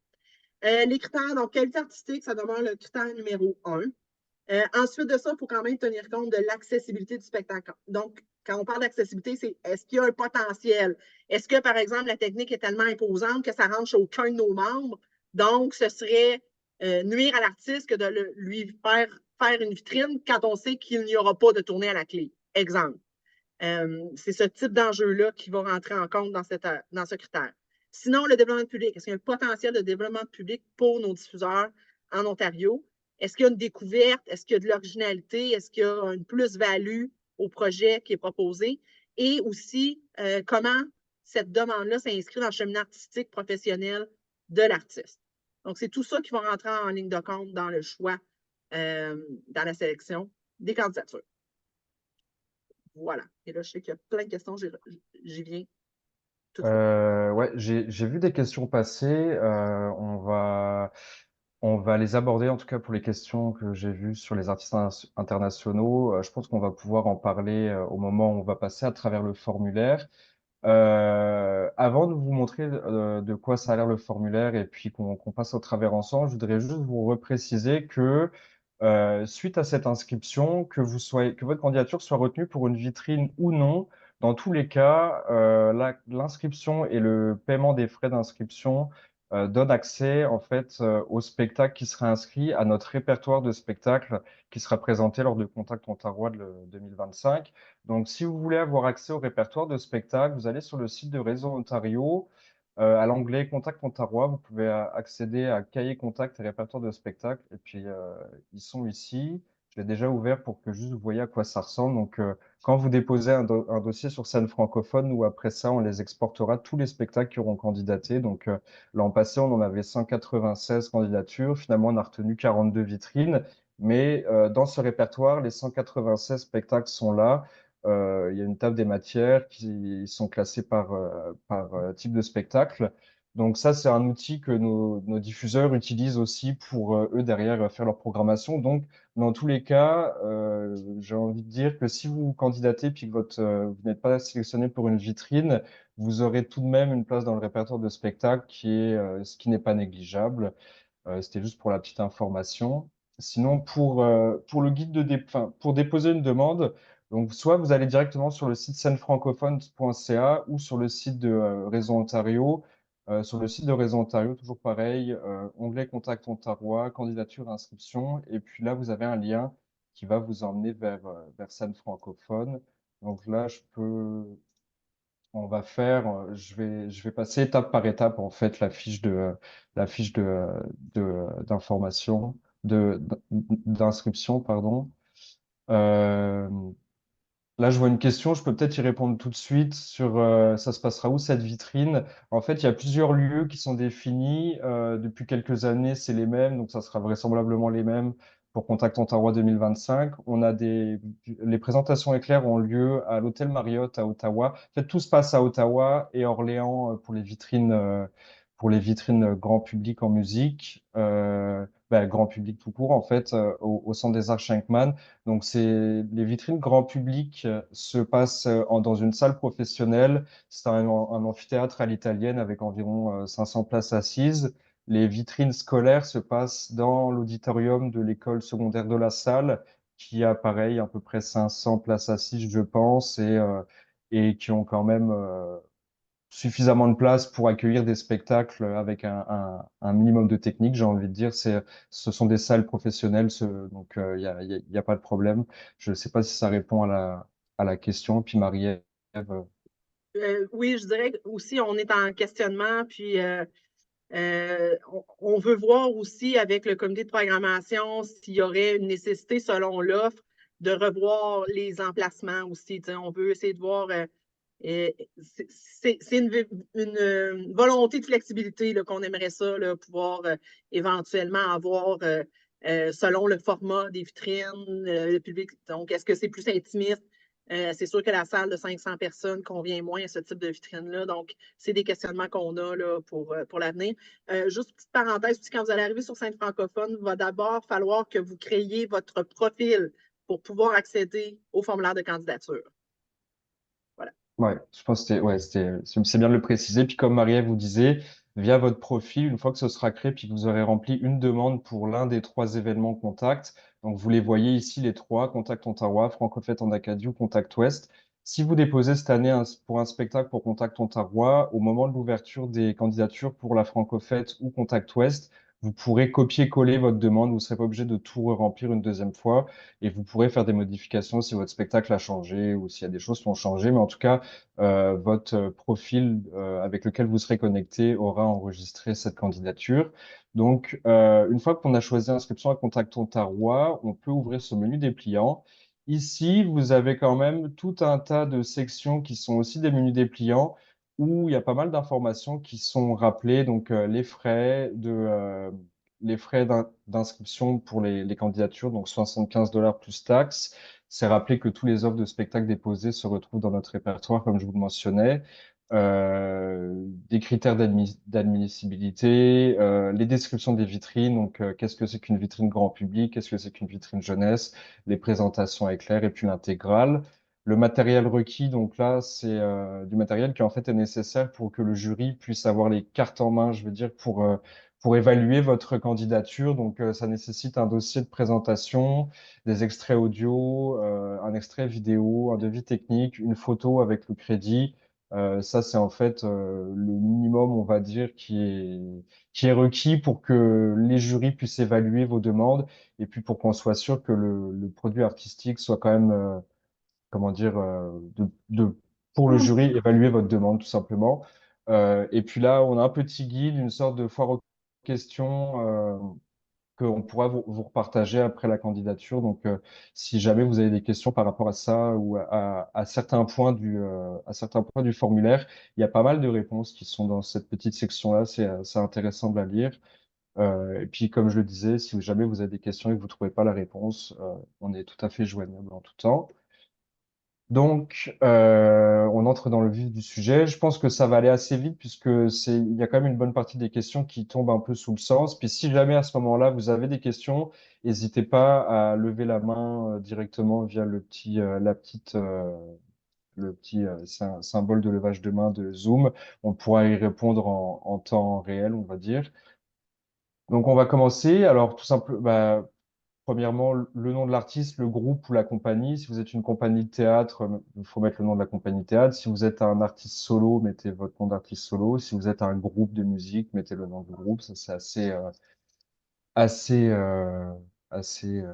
Les critères, donc, qualité artistique, ça demeure le critère numéro 1. Ensuite de ça, il faut quand même tenir compte de l'accessibilité du spectacle. Donc, quand on parle d'accessibilité, c'est est-ce qu'il y a un potentiel? Est-ce que, par exemple, la technique est tellement imposante que ça rentre chez aucun de nos membres? Donc, ce serait nuire à l'artiste que de lui faire une vitrine quand on sait qu'il n'y aura pas de tournée à la clé. Exemple. C'est ce type d'enjeu-là qui va rentrer en compte dans ce critère. Sinon, le développement public, est-ce qu'il y a un potentiel de développement public pour nos diffuseurs en Ontario? Est-ce qu'il y a une découverte? Est-ce qu'il y a de l'originalité? Est-ce qu'il y a une plus-value au projet qui est proposé? Et aussi, comment cette demande-là s'inscrit dans le chemin artistique professionnel de l'artiste. Donc, c'est tout ça qui va rentrer en ligne de compte dans le choix, dans la sélection des candidatures. Voilà. Et là, je sais qu'il y a plein de questions, j'y viens tout de suite. Ouais, j'ai vu des questions passer. On va les aborder, en tout cas pour les questions que j'ai vues sur les artistes internationaux. Je pense qu'on va pouvoir en parler au moment où on va passer à travers le formulaire. Avant de vous montrer de quoi ça a l'air le formulaire et puis qu'on passe au travers ensemble, je voudrais juste vous repréciser que suite à cette inscription, que votre candidature soit retenue pour une vitrine ou non, dans tous les cas, l'inscription et le paiement des frais d'inscription donnent accès en fait au spectacle qui sera inscrit à notre répertoire de spectacles qui sera présenté lors de Contact Ontario de 2025. Donc, si vous voulez avoir accès au répertoire de spectacles, vous allez sur le site de Réseau Ontario. À l'onglet Contact Ontario, vous pouvez accéder à cahier contact et répertoire de spectacles. Et puis, ils sont ici. Je l'ai déjà ouvert pour que juste vous voyez à quoi ça ressemble. Donc, quand vous déposez un dossier sur scène francophone, ou après ça, on les exportera tous les spectacles qui auront candidaté. Donc, l'an passé, on en avait 196 candidatures. Finalement, on a retenu 42 vitrines. Mais dans ce répertoire, les 196 spectacles sont là. Il y a une table des matières qui sont classées par type de spectacle. Donc ça, c'est un outil que nos diffuseurs utilisent aussi pour eux derrière faire leur programmation. Donc dans tous les cas, j'ai envie de dire que si vous candidatez puis que vous n'êtes pas sélectionné pour une vitrine, vous aurez tout de même une place dans le répertoire de spectacle ce qui n'est pas négligeable. C'était juste pour la petite information. Sinon, pour le guide enfin, pour déposer une demande, donc soit vous allez directement sur le site scenefrancophone.ca ou sur le site de Réseau Ontario. Sur le site de Réseau Ontario, toujours pareil, onglet Contact Ontario, candidature, inscription, et puis là, vous avez un lien qui va vous emmener vers Scène francophone. Donc là, on va faire, je vais passer étape par étape en fait la fiche d'information, d'inscription, pardon. Euh, Là, je vois une question, je peux peut-être y répondre tout de suite sur ça se passera où cette vitrine? En fait, il y a plusieurs lieux qui sont définis. Depuis quelques années, c'est les mêmes, donc ça sera vraisemblablement les mêmes pour Contact Ontario 2025. Les présentations éclairs ont lieu à l'hôtel Marriott à Ottawa. En fait, tout se passe à Ottawa et Orléans pour les vitrines grand public en musique, grand public tout court en fait, au Centre des Arts Schenkman. Donc, les vitrines grand public se passent dans une salle professionnelle. C'est un amphithéâtre à l'italienne avec environ 500 places assises. Les vitrines scolaires se passent dans l'auditorium de l'école secondaire de la Salle, qui a pareil à peu près 500 places assises, je pense, et qui ont quand même suffisamment de place pour accueillir des spectacles avec un minimum de technique, j'ai envie de dire. Ce sont des salles professionnelles, donc il y a pas de problème. Je ne sais pas si ça répond à la question. Puis Marie-Ève, Oui, je dirais aussi, on est en questionnement, puis on veut voir aussi avec le comité de programmation s'il y aurait une nécessité, selon l'offre, de revoir les emplacements aussi. T'sais, on veut essayer de voir. C'est une volonté de flexibilité là, qu'on aimerait ça là, pouvoir éventuellement avoir selon le format des vitrines, le public. Donc, est-ce que c'est plus intimiste? C'est sûr que la salle de 500 personnes convient moins à ce type de vitrine-là. Donc, c'est des questionnements qu'on a là, pour l'avenir. Juste petite parenthèse, quand vous allez arriver sur Scène francophone, il va d'abord falloir que vous créiez votre profil pour pouvoir accéder au formulaire de candidature. Voilà. ouais, je pense que c'est bien de le préciser. Puis comme Marie-Ève vous disait, via votre profil, une fois que ce sera créé, puis que vous aurez rempli une demande pour l'un des trois événements Contact, donc vous les voyez ici, les trois, Contact Ontario, Francofête en Acadie ou Contact Ouest. Si vous déposez cette année pour un spectacle pour Contact Ontario, au moment de l'ouverture des candidatures pour la Francofête ou Contact Ouest, vous pourrez copier-coller votre demande. Vous ne serez pas obligé de tout remplir une deuxième fois et vous pourrez faire des modifications si votre spectacle a changé ou s'il y a des choses qui ont changé. Mais en tout cas, votre profil avec lequel vous serez connecté aura enregistré cette candidature. Donc, une fois qu'on a choisi inscription à Contactons Tarois, on peut ouvrir ce menu dépliant. Ici, vous avez quand même tout un tas de sections qui sont aussi des menus dépliants où il y a pas mal d'informations qui sont rappelées. Donc, les frais d'inscription pour les candidatures, donc 75 $ plus taxes. C'est rappelé que tous les offres de spectacles déposés se retrouvent dans notre répertoire, comme je vous le mentionnais. Des critères d'admissibilité, les descriptions des vitrines, donc qu'est-ce que c'est qu'une vitrine grand public, qu'est-ce que c'est qu'une vitrine jeunesse, les présentations éclairs et puis l'intégrale. Le matériel requis, donc là, c'est du matériel qui en fait est nécessaire pour que le jury puisse avoir les cartes en main, je veux dire, pour évaluer votre candidature. Donc ça nécessite un dossier de présentation, des extraits audio, un extrait vidéo, un devis technique, une photo avec le crédit. Ça, c'est en fait le minimum, on va dire, qui est requis pour que les jurys puissent évaluer vos demandes et puis pour qu'on soit sûr que le produit artistique soit quand même, comment dire, pour le jury, évaluer votre demande, tout simplement. Et puis là, on a un petit guide, une sorte de foire aux questions qu'on pourra vous repartager après la candidature. Donc, si jamais vous avez des questions par rapport à ça ou à certains points du formulaire, il y a pas mal de réponses qui sont dans cette petite section-là. C'est intéressant de la lire. Et puis, comme je le disais, si jamais vous avez des questions et que vous trouvez pas la réponse, on est tout à fait joignable en tout temps. Donc, on entre dans le vif du sujet. Je pense que ça va aller assez vite puisque il y a quand même une bonne partie des questions qui tombent un peu sous le sens. Puis si jamais à ce moment-là, vous avez des questions, n'hésitez pas à lever la main directement via le petit symbole de levage de main de Zoom. On pourra y répondre en temps réel, on va dire. Donc, on va commencer. Alors, tout simplement, premièrement, le nom de l'artiste, le groupe ou la compagnie. Si vous êtes une compagnie de théâtre, il faut mettre le nom de la compagnie de théâtre. Si vous êtes un artiste solo, mettez votre nom d'artiste solo. Si vous êtes un groupe de musique, mettez le nom du groupe. Ça, c'est assez, euh, assez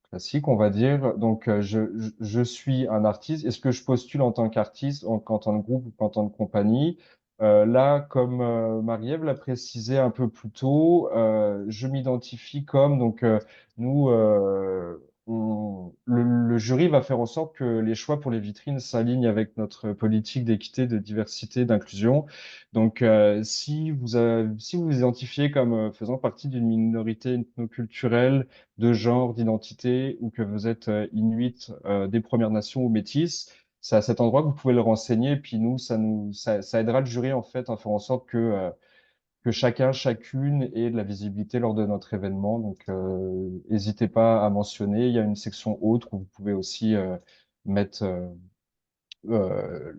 classique, on va dire. Donc, je suis un artiste. Est-ce que je postule en tant qu'artiste, en tant que groupe ou en tant que compagnie? Là, comme Marie-Ève l'a précisé un peu plus tôt, je m'identifie comme, donc, nous, le jury va faire en sorte que les choix pour les vitrines s'alignent avec notre politique d'équité, de diversité, d'inclusion. Donc, si vous vous identifiez comme faisant partie d'une minorité ethnoculturelle, de genre, d'identité, ou que vous êtes inuit des Premières Nations ou métis, c'est à cet endroit que vous pouvez le renseigner. Et puis ça aidera le jury en fait à faire en sorte que chacun, chacune ait de la visibilité lors de notre événement. Donc, n'hésitez pas à mentionner. Il y a une section autre où vous pouvez aussi mettre euh,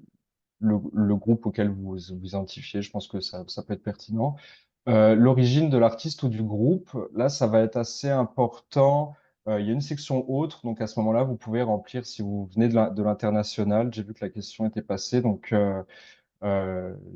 le groupe auquel vous vous identifiez. Je pense que ça peut être pertinent. L'origine de l'artiste ou du groupe, là, ça va être assez important. Il y a une section autre, donc à ce moment-là, vous pouvez remplir si vous venez de l'international. J'ai vu que la question était passée, donc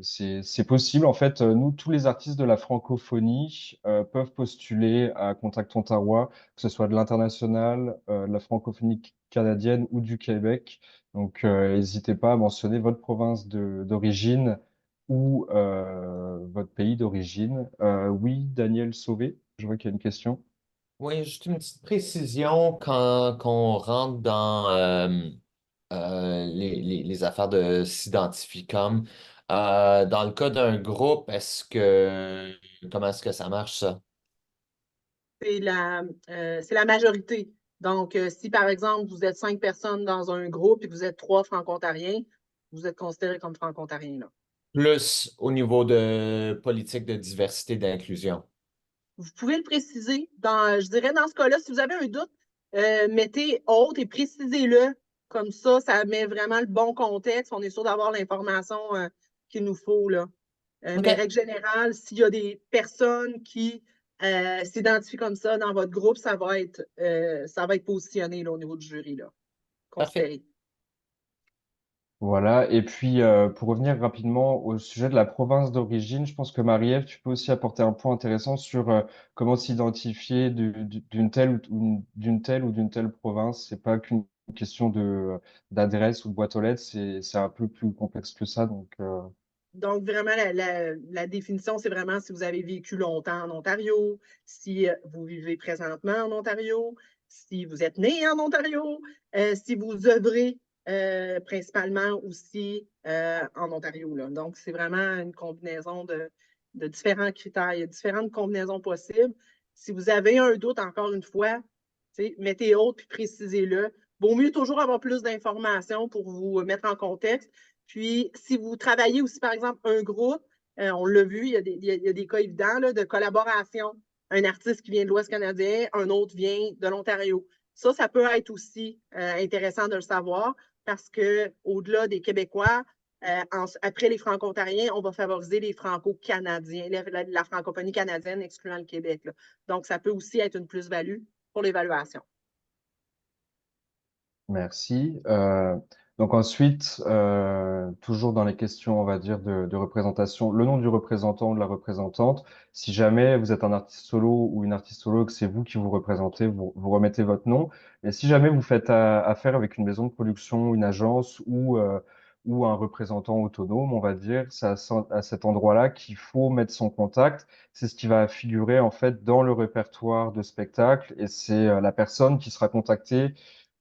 c'est possible. En fait, nous, tous les artistes de la francophonie peuvent postuler à Contact Ontario, que ce soit de l'international, de la francophonie canadienne ou du Québec. Donc, n'hésitez pas à mentionner votre province d'origine ou votre pays d'origine. Oui, Daniel Sauvé, je vois qu'il y a une question. Oui, juste une petite précision quand on rentre dans les affaires de s'identifier. Dans le cas d'un groupe, comment est-ce que ça marche ça? C'est la majorité. Donc, si par exemple, vous êtes 5 personnes dans un groupe et que vous êtes 3 franco-ontariens, vous êtes considérés comme franco-ontariens, là. Plus au niveau de politique de diversité et d'inclusion. Vous pouvez le préciser. Je dirais dans ce cas-là, si vous avez un doute, mettez autre et précisez-le. Comme ça met vraiment le bon contexte. On est sûr d'avoir l'information qu'il nous faut, là. Mais OK, règle générale, s'il y a des personnes qui s'identifient comme ça dans votre groupe, ça va être positionné là, au niveau du jury, là, parfait. considéré. Voilà. Et puis, pour revenir rapidement au sujet de la province d'origine, je pense que Marie-Ève, tu peux aussi apporter un point intéressant sur comment s'identifier d'une telle ou d'une telle province. C'est pas qu'une question d'adresse ou de boîte aux lettres, c'est un peu plus complexe que ça. Donc, Donc, vraiment, la définition, c'est vraiment si vous avez vécu longtemps en Ontario, si vous vivez présentement en Ontario, si vous êtes né en Ontario, si vous œuvrez principalement aussi en Ontario, là. Donc, c'est vraiment une combinaison de différents critères. Il y a différentes combinaisons possibles. Si vous avez un doute, encore une fois, mettez autre puis précisez-le. Vaut mieux toujours avoir plus d'informations pour vous mettre en contexte. Puis, si vous travaillez aussi, par exemple, un groupe, on l'a vu, il y a des cas évidents là, de collaboration. Un artiste qui vient de l'Ouest canadien, un autre vient de l'Ontario. Ça peut être aussi intéressant de le savoir parce qu'au-delà des Québécois, après les Franco-ontariens, on va favoriser les Franco-canadiens, la francophonie canadienne excluant le Québec, là. Donc, ça peut aussi être une plus-value pour l'évaluation. merci. Donc ensuite, toujours dans les questions, on va dire, de représentation, le nom du représentant ou de la représentante. Si jamais vous êtes un artiste solo ou une artiste solo, que c'est vous qui vous représentez, vous remettez votre nom. Et si jamais vous faites affaire avec une maison de production, une agence ou un représentant autonome, on va dire, c'est à cet endroit-là qu'il faut mettre son contact. C'est ce qui va figurer en fait dans le répertoire de spectacle et c'est la personne qui sera contactée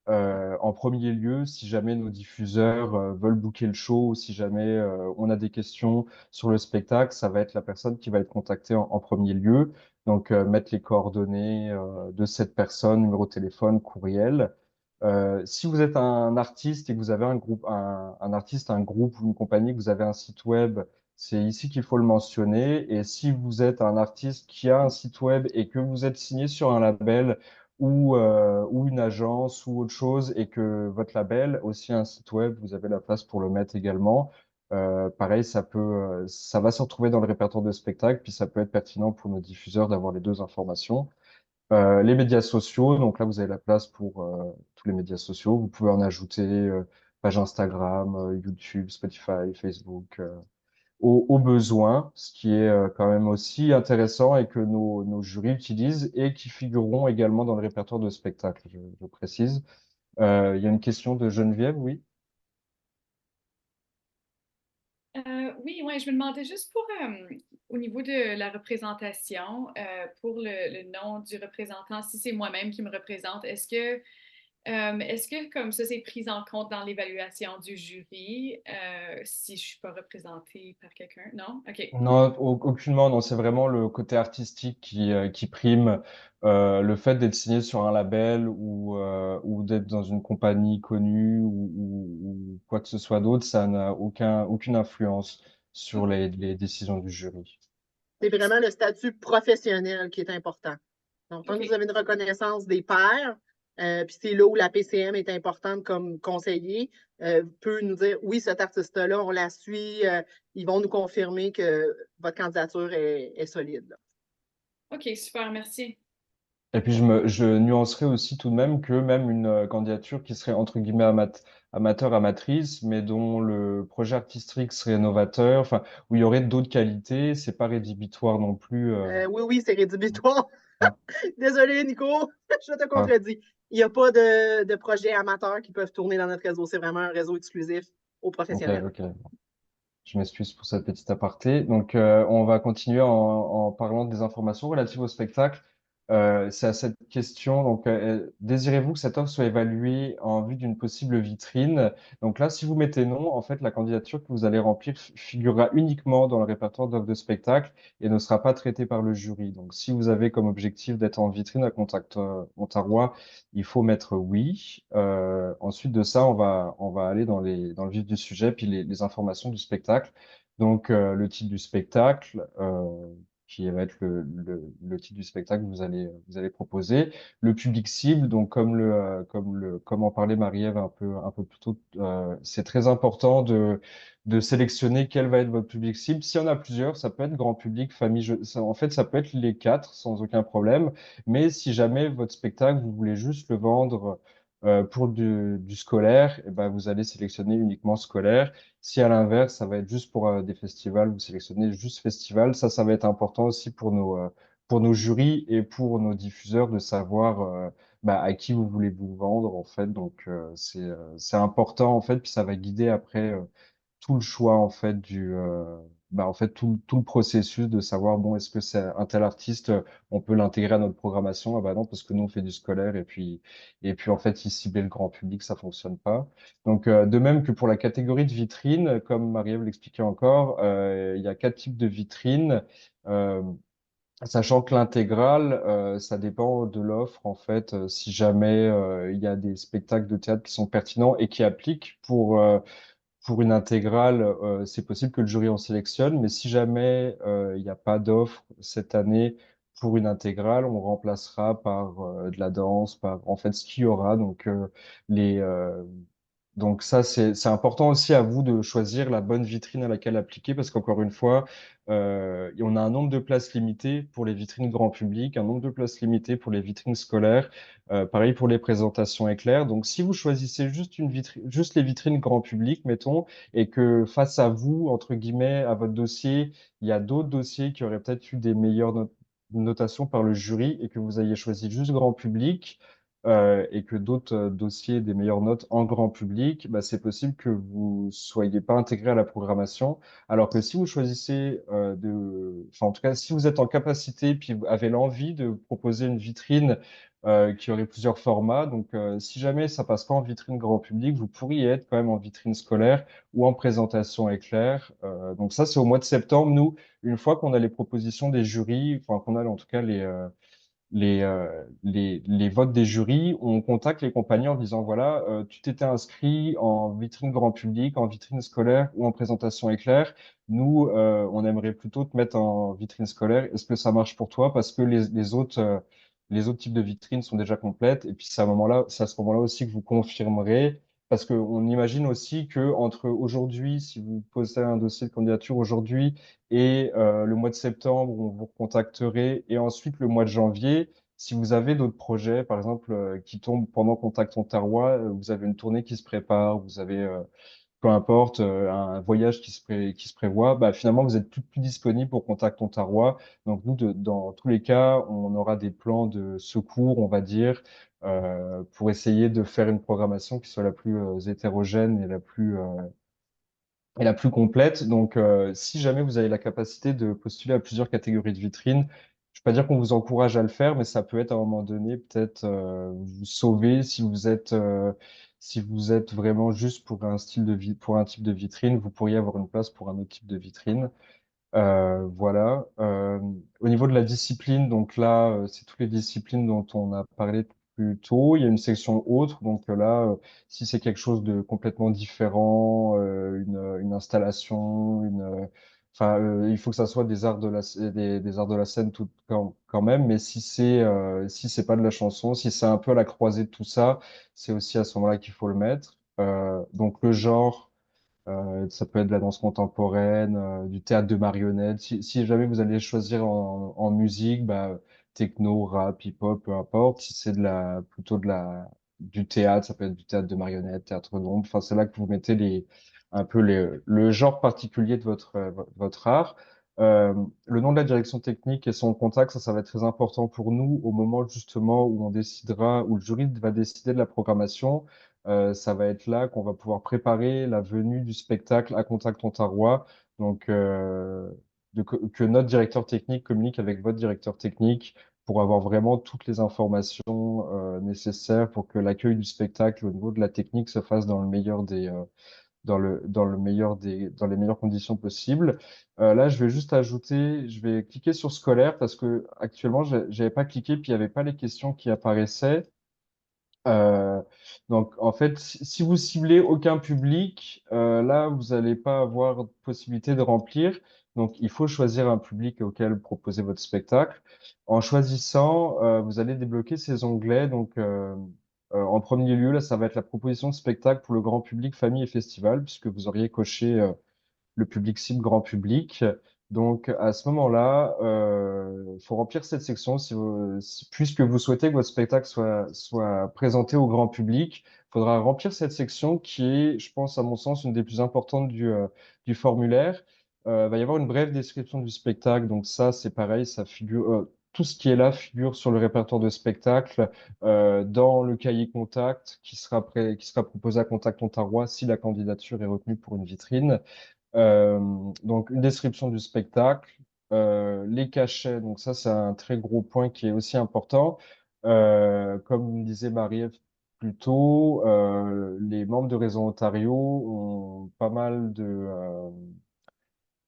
en premier lieu, si jamais nos diffuseurs veulent booker le show, si jamais on a des questions sur le spectacle, ça va être la personne qui va être contactée en premier lieu. Donc, mettre les coordonnées de cette personne, numéro de téléphone, courriel. Si vous êtes un artiste et que vous avez un groupe, un artiste, un groupe ou une compagnie, que vous avez un site web, c'est ici qu'il faut le mentionner. Et si vous êtes un artiste qui a un site web et que vous êtes signé sur un label, ou une agence ou autre chose et que votre label aussi a un site web, vous avez la place pour le mettre également. Pareil, ça va se retrouver dans le répertoire de spectacle, puis ça peut être pertinent pour nos diffuseurs d'avoir les deux informations. Les médias sociaux, donc là vous avez la place pour tous les médias sociaux. Vous pouvez en ajouter page Instagram, YouTube, Spotify, Facebook. Aux besoins, ce qui est quand même aussi intéressant et que nos jurys utilisent et qui figureront également dans le répertoire de spectacle, je précise. Il y a une question de Geneviève, oui. Oui, ouais, je me demandais juste pour au niveau de la représentation, pour le nom du représentant, si c'est moi-même qui me représente, est-ce que comme ça, c'est pris en compte dans l'évaluation du jury si je suis pas représentée par quelqu'un? Non? OK. Non, aucunement, non, c'est vraiment le côté artistique qui prime. Le fait d'être signé sur un label ou d'être dans une compagnie connue ou quoi que ce soit d'autre, ça n'a aucune influence sur OK. les décisions du jury. C'est OK. vraiment le statut professionnel qui est important. Donc, quand vous OK. avez une reconnaissance des pairs, puis c'est là où la PCM est importante comme conseiller, peut nous dire oui, cet artiste-là, on la suit, ils vont nous confirmer que votre candidature est solide, là. OK, super, merci. Et puis je nuancerais aussi tout de même que même une candidature qui serait entre guillemets amateur, amatrice, mais dont le projet artistique serait novateur, enfin où il y aurait d'autres qualités, c'est pas rédhibitoire non plus. Oui, oui, c'est rédhibitoire. Ah, Désolé, Nico, je te ah, contredis. Il n'y a pas de projets amateurs qui peuvent tourner dans notre réseau. C'est vraiment un réseau exclusif aux ok, professionnels. ok. Je m'excuse pour cette petite aparté. Donc, on va continuer en parlant des informations relatives au spectacle. C'est à cette question, donc, désirez-vous que cette offre soit évaluée en vue d'une possible vitrine? Donc là, si vous mettez non, en fait, la candidature que vous allez remplir figurera uniquement dans le répertoire d'offres de spectacle et ne sera pas traitée par le jury. Donc, si vous avez comme objectif d'être en vitrine à Contact Ontario, il faut mettre oui. Ensuite de ça, on va aller dans le vif du sujet, puis les informations du spectacle. Donc, le titre du spectacle, qui va être le titre du spectacle que vous allez proposer. Le public cible, donc comme en parlait Marie-Ève un peu plus tôt, c'est très important de sélectionner quel va être votre public cible. S'il y en a plusieurs, ça peut être grand public, famille, en fait, ça peut être les quatre sans aucun problème. Mais si jamais votre spectacle, vous voulez juste le vendre Pour du scolaire, eh ben, vous allez sélectionner uniquement scolaire. Si à l'inverse, ça va être juste pour des festivals, vous sélectionnez juste festival. Ça va être important aussi pour nos jurys et pour nos diffuseurs de savoir bah, à qui vous voulez vous vendre, en fait. Donc, c'est important, en fait, puis ça va guider après tout le choix en fait bah en fait tout le processus de savoir bon est-ce que c'est un tel artiste on peut l'intégrer à notre programmation. Ah bah non, parce que nous on fait du scolaire et puis en fait il cibler le grand public, ça fonctionne pas. Donc de même que pour la catégorie de vitrine, comme Marie-Ève l'expliquait encore, il y a 4 types de vitrines. euh, Sachant que l'intégrale, ça dépend de l'offre, en fait. Si jamais il y a des spectacles de théâtre qui sont pertinents et qui appliquent pour une intégrale, c'est possible que le jury en sélectionne, mais si jamais il n'y a pas d'offre cette année pour une intégrale, on remplacera par de la danse, par en fait ce qu'il y aura. Les donc ça, c'est important aussi à vous de choisir la bonne vitrine à laquelle appliquer parce qu'encore une fois, on a un nombre de places limitées pour les vitrines grand public, un nombre de places limitées pour les vitrines scolaires, pareil pour les présentations éclairs. Donc si vous choisissez juste une vitrine, juste les vitrines grand public, mettons, et que face à vous, entre guillemets, à votre dossier, il y a d'autres dossiers qui auraient peut-être eu des meilleures notations par le jury et que vous ayez choisi juste grand public et que d'autres dossiers aient des meilleures notes en grand public, bah, c'est possible que vous soyez pas intégré à la programmation. Alors que si vous choisissez enfin en tout cas, si vous êtes en capacité puis vous avez l'envie de proposer une vitrine qui aurait plusieurs formats, donc si jamais ça passe pas en vitrine grand public, vous pourriez être quand même en vitrine scolaire ou en présentation éclair. Donc ça, c'est au mois de septembre. Nous, une fois qu'on a les propositions des jurys, enfin qu'on a en tout cas les votes des jurys, on contacte les compagnies en disant, voilà, tu t'étais inscrit en vitrine grand public, en vitrine scolaire ou en présentation éclair. Nous, on aimerait plutôt te mettre en vitrine scolaire. Est-ce que ça marche pour toi? Parce que les autres types de vitrines sont déjà complètes. Et puis, c'est à ce moment-là aussi que vous confirmerez. Parce qu'on imagine aussi que entre aujourd'hui, si vous posez un dossier de candidature aujourd'hui et le mois de septembre, on vous recontacterait. Et ensuite, le mois de janvier, si vous avez d'autres projets, par exemple, qui tombent pendant Contact Ontario, vous avez une tournée qui se prépare, vous avez, peu importe, un voyage qui se prévoit, bah, finalement, vous êtes tout plus disponible pour Contact Ontario. Donc, nous, dans tous les cas, on aura des plans de secours, on va dire, pour essayer de faire une programmation qui soit la plus hétérogène et la plus complète. Donc, si jamais vous avez la capacité de postuler à plusieurs catégories de vitrines, je ne vais pas dire qu'on vous encourage à le faire, mais ça peut être à un moment donné peut-être vous sauver si vous êtes vraiment juste pour un pour un type de vitrine, vous pourriez avoir une place pour un autre type de vitrine. Voilà. Au niveau de la discipline, donc là, c'est toutes les disciplines dont on a parlé plus tôt. Il y a une section autre, donc là, si c'est quelque chose de complètement différent, une installation, enfin, il faut que ça soit des arts de des arts de la scène tout quand même. Mais si c'est pas de la chanson, si c'est un peu à la croisée de tout ça, c'est aussi à ce moment-là qu'il faut le mettre. Donc le genre. Ça peut être de la danse contemporaine, du théâtre de marionnettes. Si jamais vous allez choisir en musique, bah, techno, rap, hip-hop, peu importe. Si c'est plutôt du théâtre, ça peut être du théâtre de marionnettes, théâtre d'ombre. Enfin, c'est là que vous mettez un peu le genre particulier de votre art. Euh, le nom de la direction technique et son contact, ça va être très important pour nous au moment justement où on décidera, où le jury va décider de la programmation. Ça va être là qu'on va pouvoir préparer la venue du spectacle à Contact Ontario. Donc, que notre directeur technique communique avec votre directeur technique pour avoir vraiment toutes les informations nécessaires pour que l'accueil du spectacle au niveau de la technique se fasse dans le meilleur dans le meilleur dans les meilleures conditions possibles. Là, je vais juste ajouter, je vais cliquer sur scolaire parce que actuellement, j'avais pas cliqué puis il y avait pas les questions qui apparaissaient. Euh, donc, en fait, si vous ciblez aucun public, là, vous n'allez pas avoir de possibilité de remplir. Donc, il faut choisir un public auquel proposer votre spectacle. En choisissant, vous allez débloquer ces onglets. Donc, en premier lieu, là, ça va être la proposition de spectacle pour le grand public, famille et festival, puisque vous auriez coché le public cible grand public. Donc, à ce moment-là, il faut remplir cette section puisque vous souhaitez que votre spectacle soit présenté au grand public. Il faudra remplir cette section qui est, je pense, à mon sens, une des plus importantes du formulaire. Il va y avoir une brève description du spectacle. Donc ça, c'est pareil, ça figure, tout ce qui est là figure sur le répertoire de spectacle, dans le cahier contact qui sera proposé à Contact Ontario si la candidature est retenue pour une vitrine. Euh, donc, une description du spectacle, les cachets, donc ça, c'est un très gros point qui est aussi important. Comme disait Marie-Ève plus tôt, les membres de Réseau Ontario ont pas mal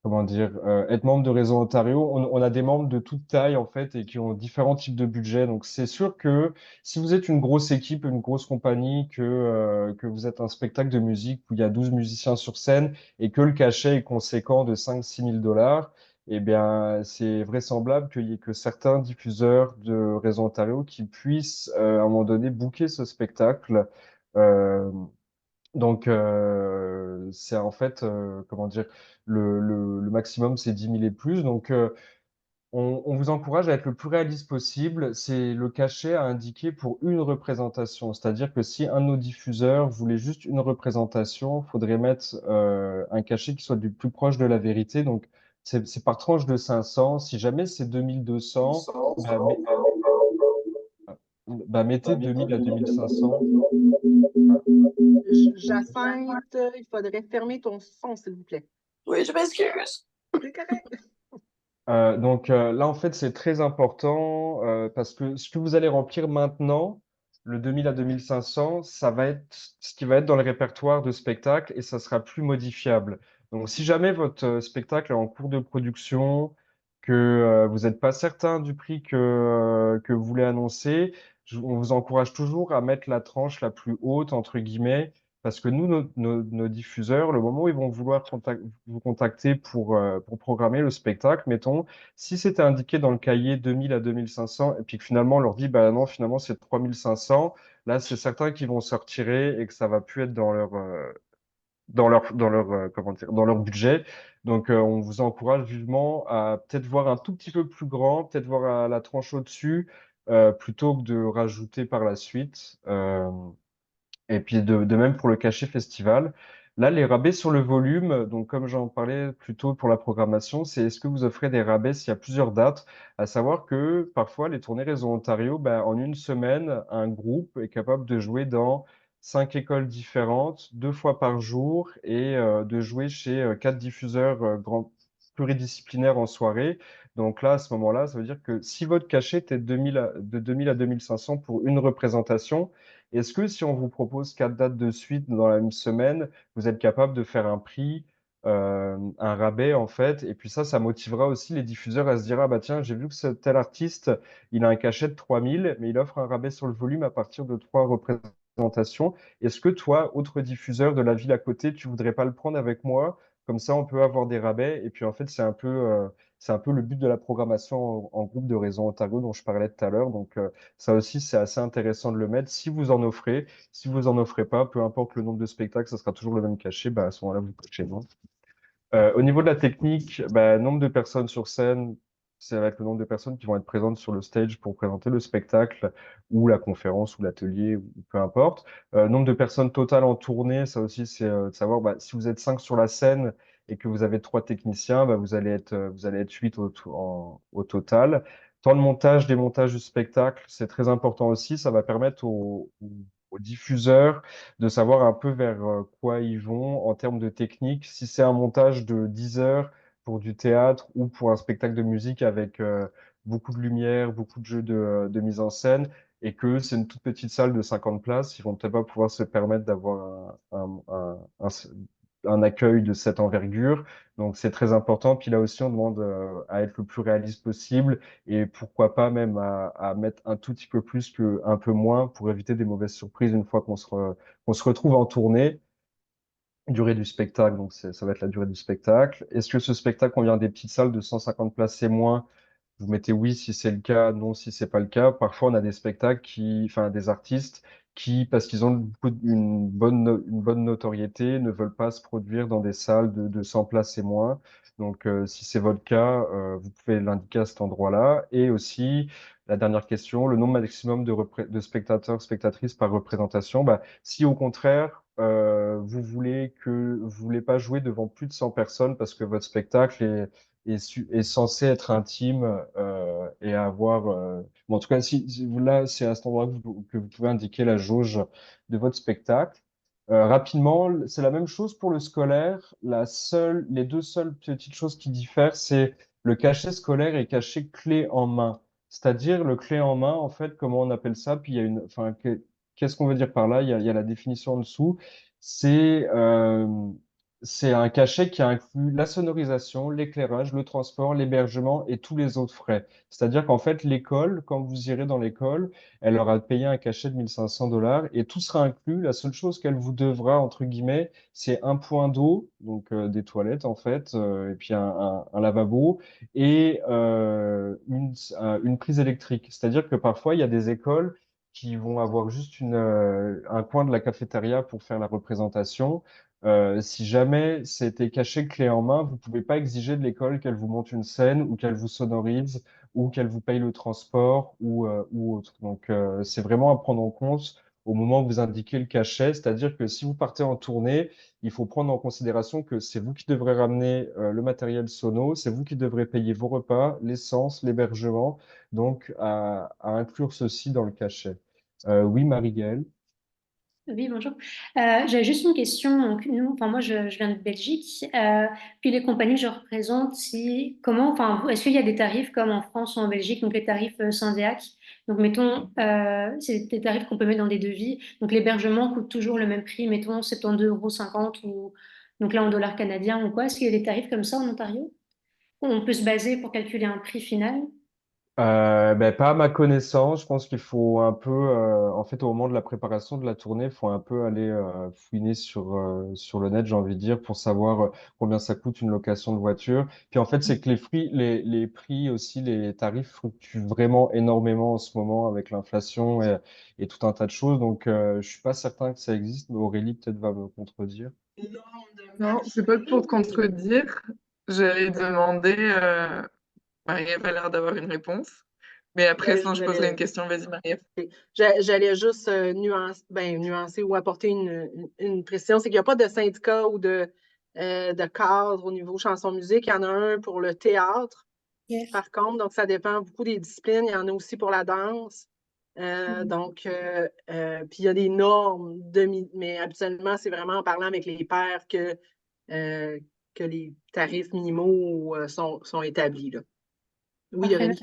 comment dire, être membre de Réseau Ontario, on a des membres de toute taille en fait et qui ont différents types de budgets. Donc c'est sûr que si vous êtes une grosse équipe, une grosse compagnie, que vous êtes un spectacle de musique où il y a 12 musiciens sur scène et que le cachet est conséquent de 5 000 à 6 000 $, eh bien c'est vraisemblable qu'il y ait que certains diffuseurs de Réseau Ontario qui puissent à un moment donné booker ce spectacle. Euh, donc, c'est en fait, comment dire, le maximum, c'est 10 000 et plus. Donc, on vous encourage à être le plus réaliste possible. C'est le cachet à indiquer pour une représentation. C'est-à-dire que si un de nos diffuseurs voulait juste une représentation, il faudrait mettre un cachet qui soit du plus proche de la vérité. Donc, c'est par tranche de 500. Si jamais c'est 2 200, bah, mettez 2 000 à 2 500. Jacinthe, il faudrait fermer ton son, s'il vous plaît. Oui, je m'excuse. C'est correct. Donc là, en fait, c'est très important parce que ce que vous allez remplir maintenant, le 2 000 à 2 500, ça va être ce qui va être dans le répertoire de spectacle et ça sera plus modifiable. Donc, si jamais votre spectacle est en cours de production, que vous n'êtes pas certain du prix que vous voulez annoncer, on vous encourage toujours à mettre la tranche la plus haute, entre guillemets, parce que nous, nos diffuseurs, le moment où ils vont vouloir vous contacter pour programmer le spectacle, mettons, si c'était indiqué dans le cahier 2 000 à 2 500, et puis que finalement on leur dit, bah non, finalement c'est 3 500, là c'est certain qu'ils vont se retirer et que ça va plus être comment dire, dans leur budget. Donc on vous encourage vivement à peut-être voir un tout petit peu plus grand, peut-être voir à la tranche au-dessus, plutôt que de rajouter par la suite. Et puis de même pour le cachet festival. Là, les rabais sur le volume, donc comme j'en parlais plus tôt pour la programmation, c'est est-ce que vous offrez des rabais s'il y a plusieurs dates? À savoir que parfois, les tournées Réseau Ontario, ben, en une semaine, un groupe est capable de jouer dans 5 écoles différentes, 2 fois par jour, et de jouer chez 4 diffuseurs pluridisciplinaires en soirée. Donc là, à ce moment-là, ça veut dire que si votre cachet était de 2 000 à 2 500 pour une représentation, est-ce que si on vous propose 4 dates de suite dans la même semaine, vous êtes capable de faire un prix, un rabais en fait, et puis ça motivera aussi les diffuseurs à se dire, ah bah tiens, j'ai vu que ce tel artiste, il a un cachet de 3 000, mais il offre un rabais sur le volume à partir de 3 représentations. Est-ce que toi, autre diffuseur de la ville à côté, tu voudrais pas le prendre avec moi? Comme ça, on peut avoir des rabais, et puis en fait, c'est un peu le but de la programmation en groupe de Réseau Ontario dont je parlais tout à l'heure. Donc, ça aussi, c'est assez intéressant de le mettre. Si vous en offrez, si vous en offrez pas, peu importe le nombre de spectacles, ça sera toujours le même cachet. Bah, à ce moment-là, vous cochez non. Au niveau de la technique, bah, nombre de personnes sur scène, c'est avec le nombre de personnes qui vont être présentes sur le stage pour présenter le spectacle ou la conférence ou l'atelier ou peu importe. Nombre de personnes totales en tournée, ça aussi, c'est de savoir bah, si vous êtes 5 sur la scène et que vous avez 3 techniciens, bah, vous allez être 8 au total. Temps de montage, démontage du spectacle, c'est très important aussi. Ça va permettre aux diffuseurs de savoir un peu vers quoi ils vont en termes de technique. Si c'est un montage de 10 heures pour du théâtre ou pour un spectacle de musique avec beaucoup de lumière, beaucoup de jeux de mise en scène, et que c'est une toute petite salle de 50 places, ils vont peut-être pas pouvoir se permettre d'avoir un accueil de cette envergure. Donc c'est très important. Puis là aussi, on demande à être le plus réaliste possible et pourquoi pas même à mettre un tout petit peu plus que un peu moins pour éviter des mauvaises surprises une fois qu'on se retrouve en tournée. Durée du spectacle, donc ça va être la durée du spectacle. Est-ce que ce spectacle convient des petites salles de 150 places et moins? Vous mettez oui si c'est le cas, non si c'est pas le cas. Parfois, on a des spectacles enfin, des artistes qui, parce qu'ils ont une bonne notoriété, ne veulent pas se produire dans des salles de 100 places et moins. Donc, si c'est votre cas, vous pouvez l'indiquer à cet endroit-là. Et aussi, la dernière question, le nombre maximum de spectateurs, spectatrices par représentation. Bah, si au contraire, vous voulez pas jouer devant plus de 100 personnes parce que votre spectacle est censé être intime et avoir. Bon, en tout cas, là, c'est à cet endroit que vous pouvez indiquer la jauge de votre spectacle. Rapidement, c'est la même chose pour le scolaire. Les deux seules petites choses qui diffèrent, c'est le cachet scolaire et cachet clé en main. C'est-à-dire le clé en main, en fait, comment on appelle ça? Puis il y a enfin, qu'est-ce qu'on veut dire par là? Il y a la définition en dessous. C'est c'est un cachet qui inclut la sonorisation, l'éclairage, le transport, l'hébergement et tous les autres frais. C'est-à-dire qu'en fait, l'école, quand vous irez dans l'école, elle aura payé un cachet de 1 500 $ et tout sera inclus. La seule chose qu'elle vous devra, entre guillemets, c'est un point d'eau, donc des toilettes en fait, et puis un lavabo et une prise électrique. C'est-à-dire que parfois, il y a des écoles qui vont avoir juste un coin de la cafétéria pour faire la représentation. Si jamais c'était caché clé en main, vous pouvez pas exiger de l'école qu'elle vous monte une scène ou qu'elle vous sonorise ou qu'elle vous paye le transport ou autre. Donc, c'est vraiment à prendre en compte au moment où vous indiquez le cachet, c'est-à-dire que si vous partez en tournée, il faut prendre en considération que c'est vous qui devrez ramener le matériel sono, c'est vous qui devrez payer vos repas, l'essence, l'hébergement, donc à inclure ceci dans le cachet. Oui, Marie-Gaëlle. Oui, bonjour. J'avais juste une question. Donc, enfin, moi, je viens de Belgique. Puis les compagnies que je représente, enfin, est-ce qu'il y a des tarifs comme en France ou en Belgique, donc les tarifs Syndéac? Donc, mettons, c'est des tarifs qu'on peut mettre dans des devis. Donc, l'hébergement coûte toujours le même prix, mettons 72,50 € ou donc là en dollars canadiens ou quoi. Est-ce qu'il y a des tarifs comme ça en Ontario? Où on peut se baser pour calculer un prix final? Ben, pas à ma connaissance. Je pense qu'il faut un peu, en fait, au moment de la préparation de la tournée, il faut un peu aller fouiner sur le net, j'ai envie de dire, pour savoir combien ça coûte une location de voiture. Puis en fait, c'est que les prix aussi, les tarifs fluctuent vraiment énormément en ce moment avec l'inflation et tout un tas de choses. Donc, je suis pas certain que ça existe, mais Aurélie peut-être va me contredire. Non, c'est pas pour te contredire. J'allais demander, Marie-Ève a l'air d'avoir une réponse. Mais après, sinon, je poserai une question. Vas-y, Marie-Ève. J'allais juste nuancer ou apporter une précision, c'est qu'il n'y a pas de syndicat ou de cadre au niveau chanson-musique. Il y en a un pour le théâtre, Yes. par contre, donc ça dépend beaucoup des disciplines. Il y en a aussi pour la danse. Puis il y a des normes, mais habituellement, c'est vraiment en parlant avec les pairs que les tarifs minimaux sont établis, là. Oui, Parfait. Aurélie.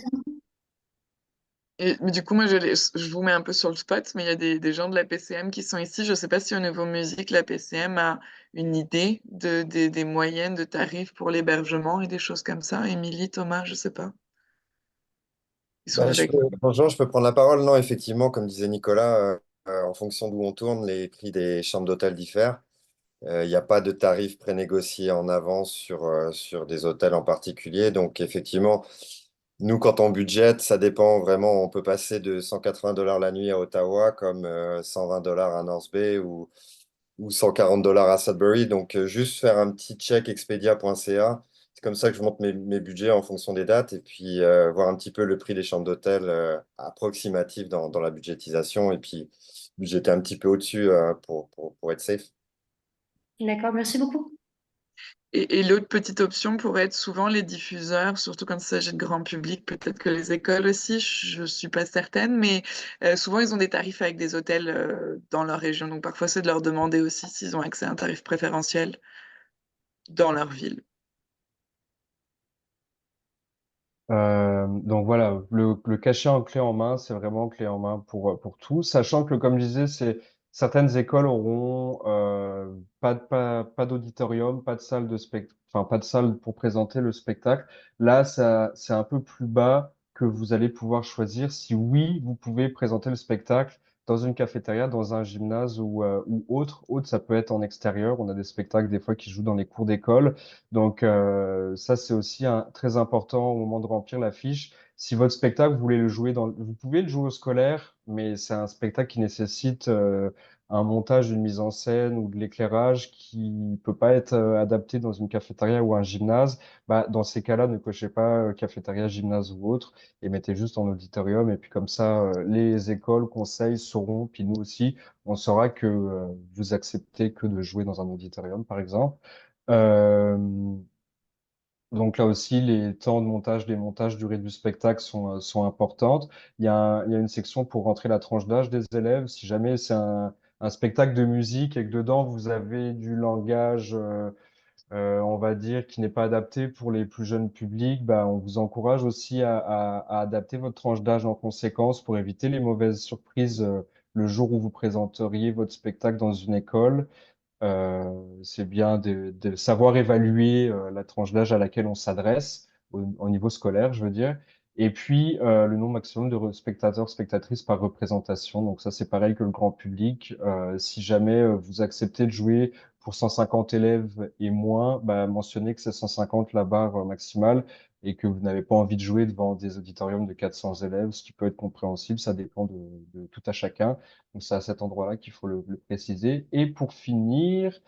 Mais du coup, moi, je vous mets un peu sur le spot, mais il y a des gens de la PCM qui sont ici. Je ne sais pas si au niveau musique, la PCM a une idée des moyennes de tarifs pour l'hébergement et des choses comme ça. Émilie, Thomas, je ne sais pas. Ils sont avec nous. Bonjour, je peux prendre la parole? Non, effectivement, comme disait Nicolas, en fonction d'où on tourne, les prix des chambres d'hôtel diffèrent. Il n'y a pas de tarif prénégocié en avance sur des hôtels en particulier. Donc, effectivement, nous, quand on budgète, ça dépend vraiment. On peut passer de 180 $ la nuit à Ottawa comme 120 $ à North Bay ou 140 $ à Sudbury. Donc, juste faire un petit check expedia.ca. C'est comme ça que je monte mes budgets en fonction des dates et puis voir un petit peu le prix des chambres d'hôtel approximatif dans la budgétisation et puis budgéter un petit peu au-dessus pour être safe. D'accord, merci beaucoup. Et l'autre petite option pourrait être souvent les diffuseurs, surtout quand il s'agit de grand public, peut-être que les écoles aussi, je ne suis pas certaine, mais souvent ils ont des tarifs avec des hôtels dans leur région. Donc parfois c'est de leur demander aussi s'ils ont accès à un tarif préférentiel dans leur ville. Donc voilà, le cachet en clé en main, c'est vraiment clé en main pour tout, sachant que, comme je disais, certaines écoles auront pas d'auditorium, pas de salle enfin pas de salle pour présenter le spectacle. Là, c'est un peu plus bas que vous allez pouvoir choisir si oui, vous pouvez présenter le spectacle dans une cafétéria, dans un gymnase ou autre. Autre, ça peut être en extérieur. On a des spectacles des fois qui jouent dans les cours d'école. Donc ça, c'est aussi très important au moment de remplir la fiche. Si votre spectacle, vous voulez le jouer vous pouvez le jouer au scolaire, mais c'est un spectacle qui nécessite un montage, une mise en scène ou de l'éclairage qui peut pas être adapté dans une cafétéria ou un gymnase. Bah, dans ces cas-là, ne cochez pas cafétéria, gymnase ou autre et mettez juste en auditorium. Et puis comme ça, les écoles, conseils sauront, puis nous aussi, on saura que vous acceptez que de jouer dans un auditorium, par exemple. Euh, donc là aussi, les temps de montage, les montages, durée du spectacle sont importantes. Il y a une section pour rentrer la tranche d'âge des élèves. Si jamais c'est un spectacle de musique et que dedans vous avez du langage on va dire, qui n'est pas adapté pour les plus jeunes publics, bah, on vous encourage aussi à adapter votre tranche d'âge en conséquence pour éviter les mauvaises surprises le jour où vous présenteriez votre spectacle dans une école. C'est bien de savoir évaluer la tranche d'âge à laquelle on s'adresse au niveau scolaire, je veux dire. Et puis, le nombre maximum de spectateurs, spectatrices par représentation. Donc ça, c'est pareil que le grand public. Si jamais vous acceptez de jouer pour 150 élèves et moins, bah, mentionnez que c'est 150 la barre maximale et que vous n'avez pas envie de jouer devant des auditoriums de 400 élèves, ce qui peut être compréhensible. Ça dépend de tout à chacun. Donc c'est à cet endroit-là qu'il faut le préciser. Et pour finir,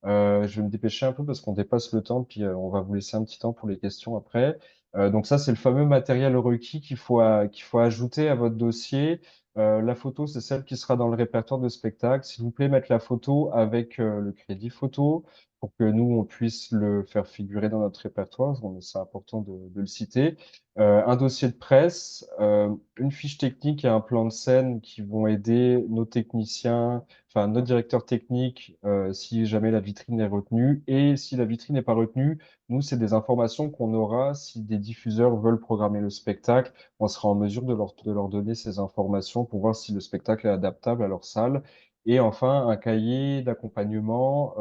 je vais me dépêcher un peu parce qu'on dépasse le temps, puis on va vous laisser un petit temps pour les questions après. Donc ça, c'est le fameux matériel requis qu'il faut ajouter à votre dossier. La photo, c'est celle qui sera dans le répertoire de spectacle. S'il vous plaît, mettre la photo avec le crédit photo pour que nous, on puisse le faire figurer dans notre répertoire. C'est important de le citer. Un dossier de presse, une fiche technique et un plan de scène qui vont aider nos techniciens, enfin notre directeur technique, si jamais la vitrine est retenue. Et si la vitrine n'est pas retenue, nous, c'est des informations qu'on aura si des diffuseurs veulent programmer le spectacle. On sera en mesure de leur donner ces informations pour voir si le spectacle est adaptable à leur salle. Et enfin, un cahier d'accompagnement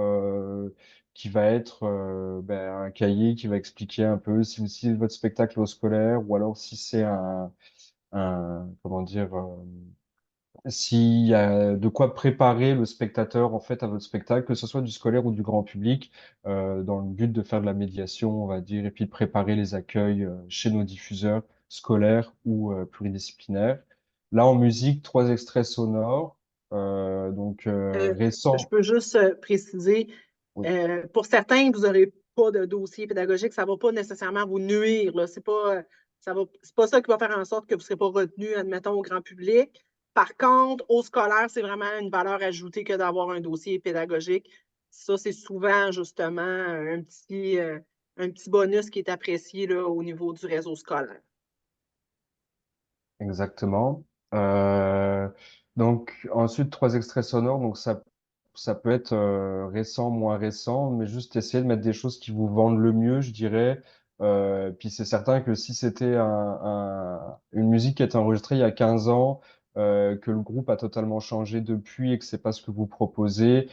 qui va être ben, un cahier qui va expliquer un peu si votre spectacle est au scolaire ou alors si c'est comment dire, s'il y a de quoi préparer le spectateur en fait à votre spectacle, que ce soit du scolaire ou du grand public, dans le but de faire de la médiation, on va dire, et puis de préparer les accueils chez nos diffuseurs scolaires ou pluridisciplinaires. Là, en musique, 3 extraits sonores, donc Je récents. peux juste préciser, Oui. pour certains, vous n'aurez pas de dossier pédagogique, ça ne va pas nécessairement vous nuire. Là. C'est pas ça qui va faire en sorte que vous ne serez pas retenu, admettons, au grand public. Par contre, au scolaire, c'est vraiment une valeur ajoutée que d'avoir un dossier pédagogique. Ça, c'est souvent justement un petit bonus qui est apprécié là, au niveau du réseau scolaire. Exactement. Donc ensuite 3 extraits sonores. Donc ça peut être récent, moins récent, mais juste essayer de mettre des choses qui vous vendent le mieux, je dirais. Puis c'est certain que si c'était une musique qui a été enregistrée il y a 15 ans, que le groupe a totalement changé depuis et que c'est pas ce que vous proposez,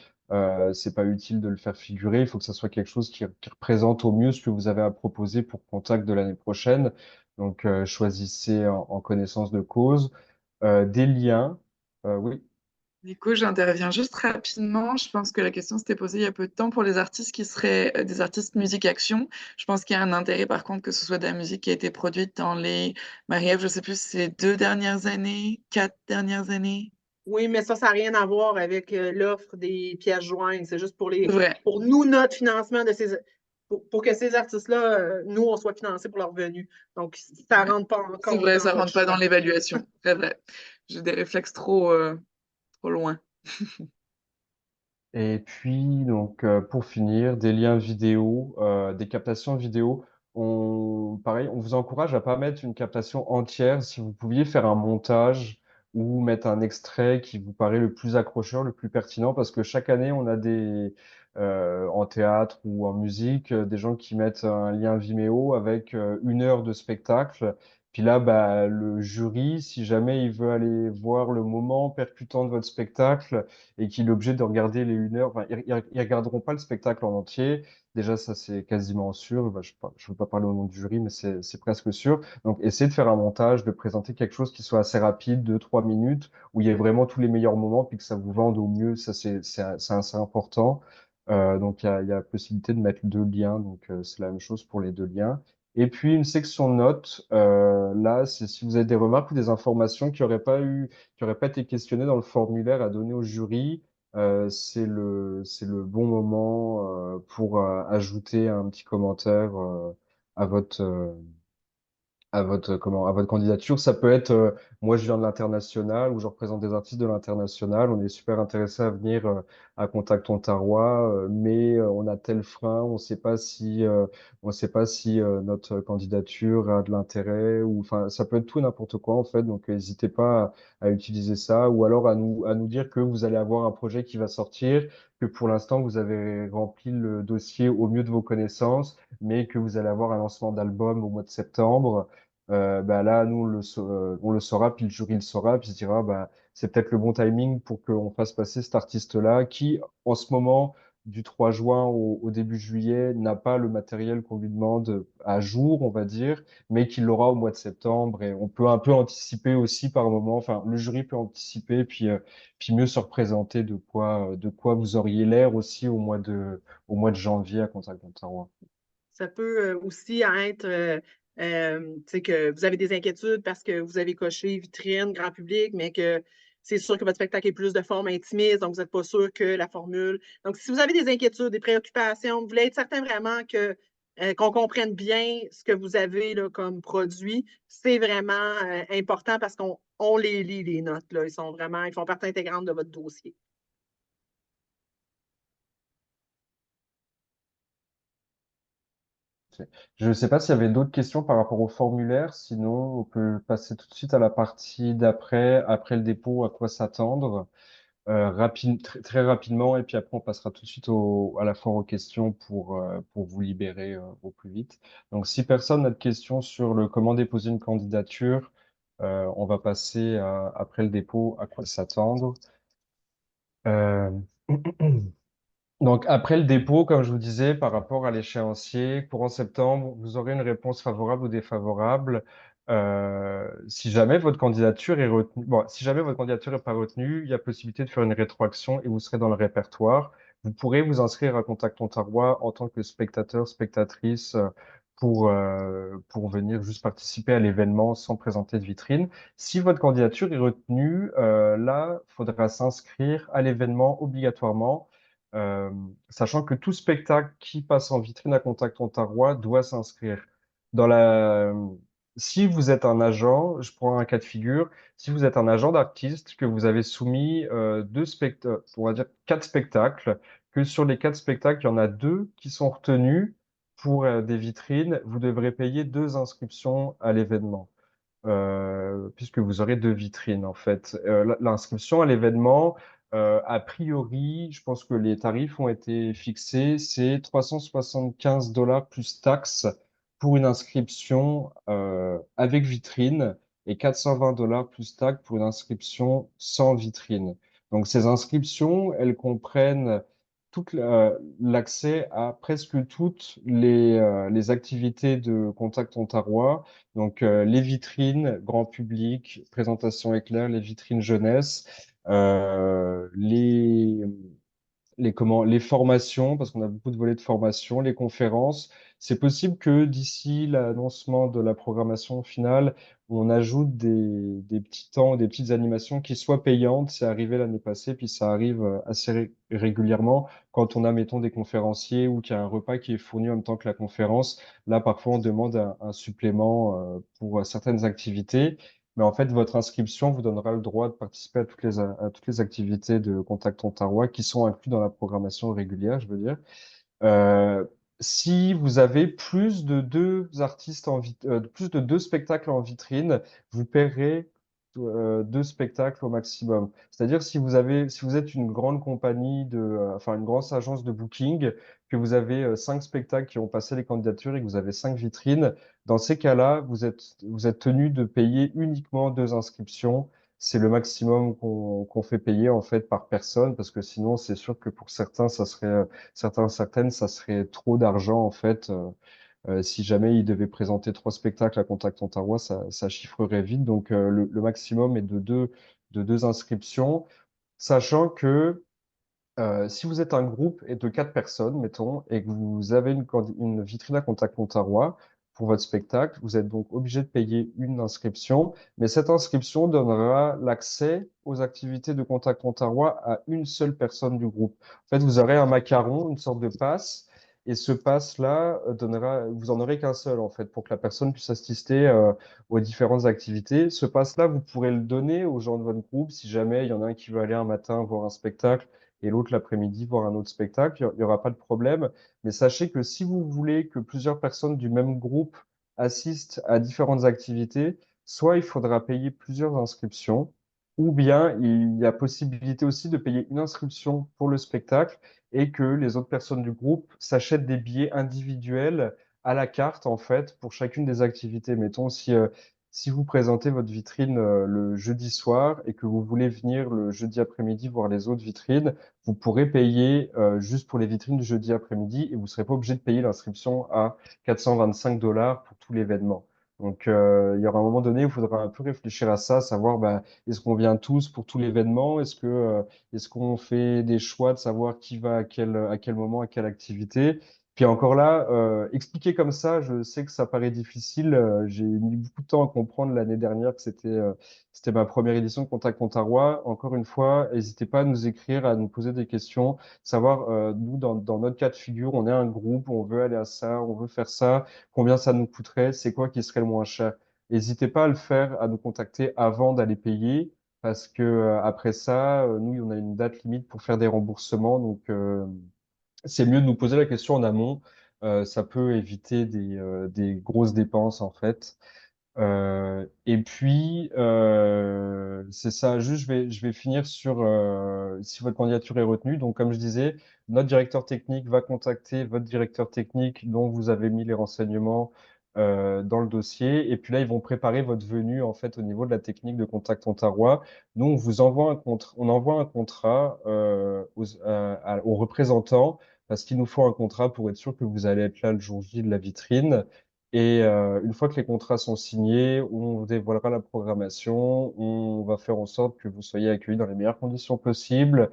c'est pas utile de le faire figurer. Il faut que ça soit quelque chose qui représente au mieux ce que vous avez à proposer pour Contact de l'année prochaine. Donc, choisissez en connaissance de cause. Des liens, oui, Du coup, j'interviens juste rapidement. Je pense que la question s'était posée il y a peu de temps pour les artistes qui seraient des artistes musique-action. Je pense qu'il y a un intérêt, par contre, que ce soit de la musique qui a été produite dans les Marie-Ève, je sais plus, si c'est 2 dernières années, 4 dernières années. Oui, mais ça n'a rien à voir avec l'offre des pièces jointes. C'est juste C'est vrai. pour nous, notre financement pour que ces artistes-là, nous, on soit financés pour leur venue. Donc, ça ne Ouais. rentre pas en C'est compte vrai, dans ça notre rentre pas dans choix. l'évaluation. C'est vrai. J'ai des réflexes trop loin. et puis, donc, pour finir, des liens vidéo, des captations vidéo. Pareil, on vous encourage à pas mettre une captation entière. Si vous pouviez faire un montage ou mettre un extrait qui vous paraît le plus accrocheur, le plus pertinent, parce que chaque année, on a en théâtre ou en musique, des gens qui mettent un lien Vimeo avec 1 heure de spectacle. Puis là, bah, le jury, si jamais il veut aller voir le moment percutant de votre spectacle, et qu'il est obligé de regarder les 1 heure. Enfin, ils regarderont pas le spectacle en entier. Déjà, ça, c'est quasiment sûr. Bah, je ne veux pas parler au nom du jury, mais c'est presque sûr. Donc, essayez de faire un montage, de présenter quelque chose qui soit assez rapide, 2, 3 minutes, où il y ait vraiment tous les meilleurs moments, puis que ça vous vende au mieux. Ça, c'est assez important. Donc, il y a possibilité de mettre 2 liens. Donc, c'est la même chose pour les 2 liens. Et puis, une section notes. Là, c'est si vous avez des remarques ou des informations qui auraient pas été questionnées dans le formulaire à donner au jury. C'est le bon moment pour ajouter un petit commentaire à à votre candidature. Ça peut être, moi je viens de l'international ou je représente des artistes de l'international. On est super intéressé à venir à Contact Ontarois, mais on a tel frein, on sait pas si notre candidature a de l'intérêt ou enfin ça peut être tout et n'importe quoi en fait. Donc n'hésitez pas à utiliser ça ou alors à nous dire que vous allez avoir un projet qui va sortir, que pour l'instant vous avez rempli le dossier au mieux de vos connaissances, mais que vous allez avoir un lancement d'album au mois de septembre. Bah là, nous, on le saura, puis le jury le saura, puis il se dira, bah, c'est peut-être le bon timing pour qu'on fasse passer cet artiste-là, qui, en ce moment, du 3 juin au début juillet, n'a pas le matériel qu'on lui demande à jour, on va dire, mais qu'il l'aura au mois de septembre. Et on peut un peu anticiper aussi par moment, enfin, le jury peut anticiper, puis mieux se représenter de quoi vous auriez l'air aussi au mois de janvier à Contact Ontario. Ça peut aussi être tu sais, que vous avez des inquiétudes parce que vous avez coché vitrine, grand public, mais que c'est sûr que votre spectacle est plus de forme intimiste, donc vous n'êtes pas sûr que la formule. Donc, si vous avez des inquiétudes, des préoccupations, vous voulez être certain vraiment qu'on comprenne bien ce que vous avez là, comme produit, c'est vraiment important parce qu'on les lit, les notes. Là. Ils font partie intégrante de votre dossier. Je ne sais pas s'il y avait d'autres questions par rapport au formulaire, sinon on peut passer tout de suite à la partie d'après, après le dépôt, à quoi s'attendre, très rapidement, et puis après on passera tout de suite à la foire aux questions pour vous libérer au plus vite. Donc si personne n'a de questions sur le comment déposer une candidature, on va passer après le dépôt, à quoi s'attendre. Euh, Donc, après le dépôt, comme je vous disais, par rapport à l'échéancier, courant septembre, vous aurez une réponse favorable ou défavorable. Si jamais votre candidature est retenue, bon, si jamais votre candidature n'est pas retenue, il y a possibilité de faire une rétroaction et vous serez dans le répertoire. Vous pourrez vous inscrire à Contact Ontario en tant que spectateur, spectatrice, pour venir juste participer à l'événement sans présenter de vitrine. Si votre candidature est retenue, là, il faudra s'inscrire à l'événement obligatoirement, euh, sachant que tout spectacle qui passe en vitrine à Contact Ontario doit s'inscrire. Dans la... Si vous êtes un agent, je prends un cas de figure, si vous êtes un agent d'artiste, que vous avez soumis on va dire 4 spectacles, que sur les 4 spectacles, il y en a 2 qui sont retenus pour des vitrines, vous devrez payer 2 inscriptions à l'événement, puisque vous aurez 2 vitrines en fait. L'inscription à l'événement, a priori, je pense que les tarifs ont été fixés, c'est 375 $ plus taxes pour une inscription avec vitrine et 420 $ plus taxes pour une inscription sans vitrine. Donc ces inscriptions, elles comprennent l'accès à presque toutes les activités de Contact Ontario, donc les vitrines grand public, présentation éclair, les vitrines jeunesse, euh, les, les formations, parce qu'on a beaucoup de volets de formation, les conférences. C'est possible que d'ici l'annoncement de la programmation finale, on ajoute des petits temps, des petites animations qui soient payantes. C'est arrivé l'année passée, puis ça arrive assez régulièrement quand on a, mettons, des conférenciers ou qu'il y a un repas qui est fourni en même temps que la conférence. Là, parfois, on demande un supplément pour certaines activités. Mais en fait, votre inscription vous donnera le droit de participer à toutes les activités de Contact Ontario qui sont incluses dans la programmation régulière, je veux dire. Euh, Si vous avez plus de 2 artistes plus de 2 spectacles en vitrine, vous paierez 2 spectacles au maximum. C'est-à-dire si vous êtes une grande compagnie enfin une grosse agence de booking, que vous avez 5 spectacles qui ont passé les candidatures et que vous avez 5 vitrines, dans ces cas-là, vous êtes tenu de payer uniquement 2 inscriptions c'est le maximum qu'on fait payer en fait par personne, parce que sinon, c'est sûr que pour certains, certaines, ça serait trop d'argent en fait. Si jamais ils devaient présenter 3 spectacles à Contact Ontario, ça chiffrerait vite. Donc, le maximum est de deux inscriptions, sachant que si vous êtes un groupe et de 4 personnes, mettons, et que vous avez une vitrine à Contact Ontario pour votre spectacle, vous êtes donc obligé de payer une inscription, mais cette inscription donnera l'accès aux activités de Contact Ontario à une seule personne du groupe. En fait, vous aurez un macaron, une sorte de passe, et ce passe-là vous en aurez qu'un seul, en fait, pour que la personne puisse assister aux différentes activités. Ce passe-là, vous pourrez le donner aux gens de votre groupe si jamais il y en a un qui veut aller un matin voir un spectacle et l'autre l'après-midi voir un autre spectacle, il n'y aura pas de problème. Mais sachez que si vous voulez que plusieurs personnes du même groupe assistent à différentes activités, soit il faudra payer plusieurs inscriptions, ou bien il y a possibilité aussi de payer une inscription pour le spectacle et que les autres personnes du groupe s'achètent des billets individuels à la carte, en fait, pour chacune des activités. Mettons, si vous présentez votre vitrine le jeudi soir et que vous voulez venir le jeudi après-midi voir les autres vitrines, vous pourrez payer juste pour les vitrines du jeudi après-midi et vous ne serez pas obligé de payer l'inscription à 425 $ pour tout l'événement. Donc, il y aura un moment donné où il faudra un peu réfléchir à ça, savoir bah, est-ce qu'on vient tous pour tout l'événement? Est-ce qu'on fait des choix de savoir qui va à quel moment, à quelle activité? Puis encore là, expliquer comme ça, je sais que ça paraît difficile. J'ai mis beaucoup de temps à comprendre l'année dernière que c'était ma première édition de Contact Ontario. Encore une fois, n'hésitez pas à nous écrire, à nous poser des questions, savoir nous dans notre cas de figure, on est un groupe, on veut aller à ça, on veut faire ça, combien ça nous coûterait, c'est quoi qui serait le moins cher. N'hésitez pas à le faire, à nous contacter avant d'aller payer, parce que après ça, nous, on a une date limite pour faire des remboursements, donc c'est mieux de nous poser la question en amont. Ça peut éviter des grosses dépenses en fait. Et puis, c'est ça, juste je vais finir sur si votre candidature est retenue. Donc, comme je disais, notre directeur technique va contacter votre directeur technique dont vous avez mis les renseignements dans le dossier. Et puis là, ils vont préparer votre venue en fait au niveau de la technique de Contact Ontario. Nous, on vous envoie on envoie un contrat aux représentants parce qu'il nous faut un contrat pour être sûr que vous allez être là le jour J de la vitrine. Et une fois que les contrats sont signés, on vous dévoilera la programmation, on va faire en sorte que vous soyez accueillis dans les meilleures conditions possibles.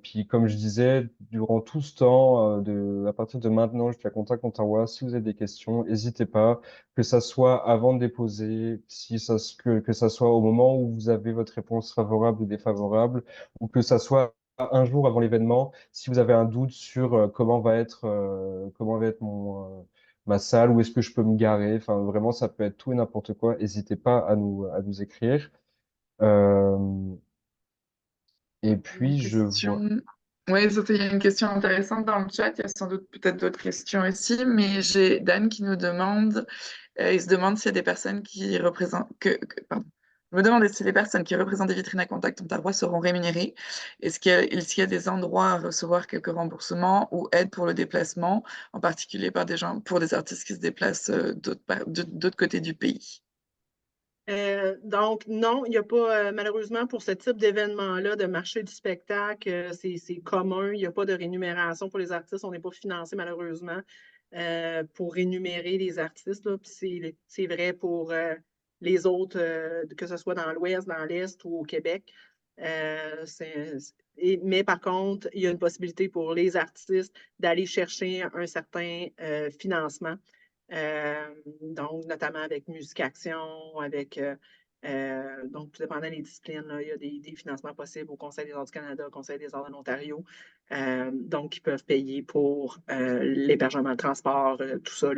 Puis comme je disais, durant tout ce temps, à partir de maintenant jusqu'à Contact Ontario, si vous avez des questions, n'hésitez pas, que ça soit avant de déposer, que ça soit au moment où vous avez votre réponse favorable ou défavorable, ou que ça soit un jour avant l'événement, si vous avez un doute sur comment va être ma salle, où est-ce que je peux me garer. Enfin, vraiment, ça peut être tout et n'importe quoi. N'hésitez pas à nous écrire. Euh, et Une puis, je question. vois. Oui, il y a une question intéressante dans le chat. Il y a sans doute peut-être d'autres questions aussi, mais j'ai Dan qui nous demande, il se demande s'il y a des personnes qui représentent, pardon. Je me demande si les personnes qui représentent des vitrines à Contact Ontario seront rémunérées. Est-ce qu'il y a des endroits à recevoir quelques remboursements ou aides pour le déplacement, en particulier pour des artistes qui se déplacent d'autres côtés du pays? Donc, non, il n'y a pas, malheureusement, pour ce type d'événement-là, de marché du spectacle, c'est commun. Il n'y a pas de rémunération pour les artistes. On n'est pas financé, malheureusement, pour rémunérer les artistes, là. Puis c'est vrai pour les autres, que ce soit dans l'Ouest, dans l'Est ou au Québec. Mais par contre, il y a une possibilité pour les artistes d'aller chercher un certain financement. Donc, notamment avec Musique Action, donc, tout dépendant des disciplines, là, il y a des financements possibles au Conseil des arts du Canada, au Conseil des arts de l'Ontario. Donc, ils peuvent payer pour l'hébergement, le transport, tout ça,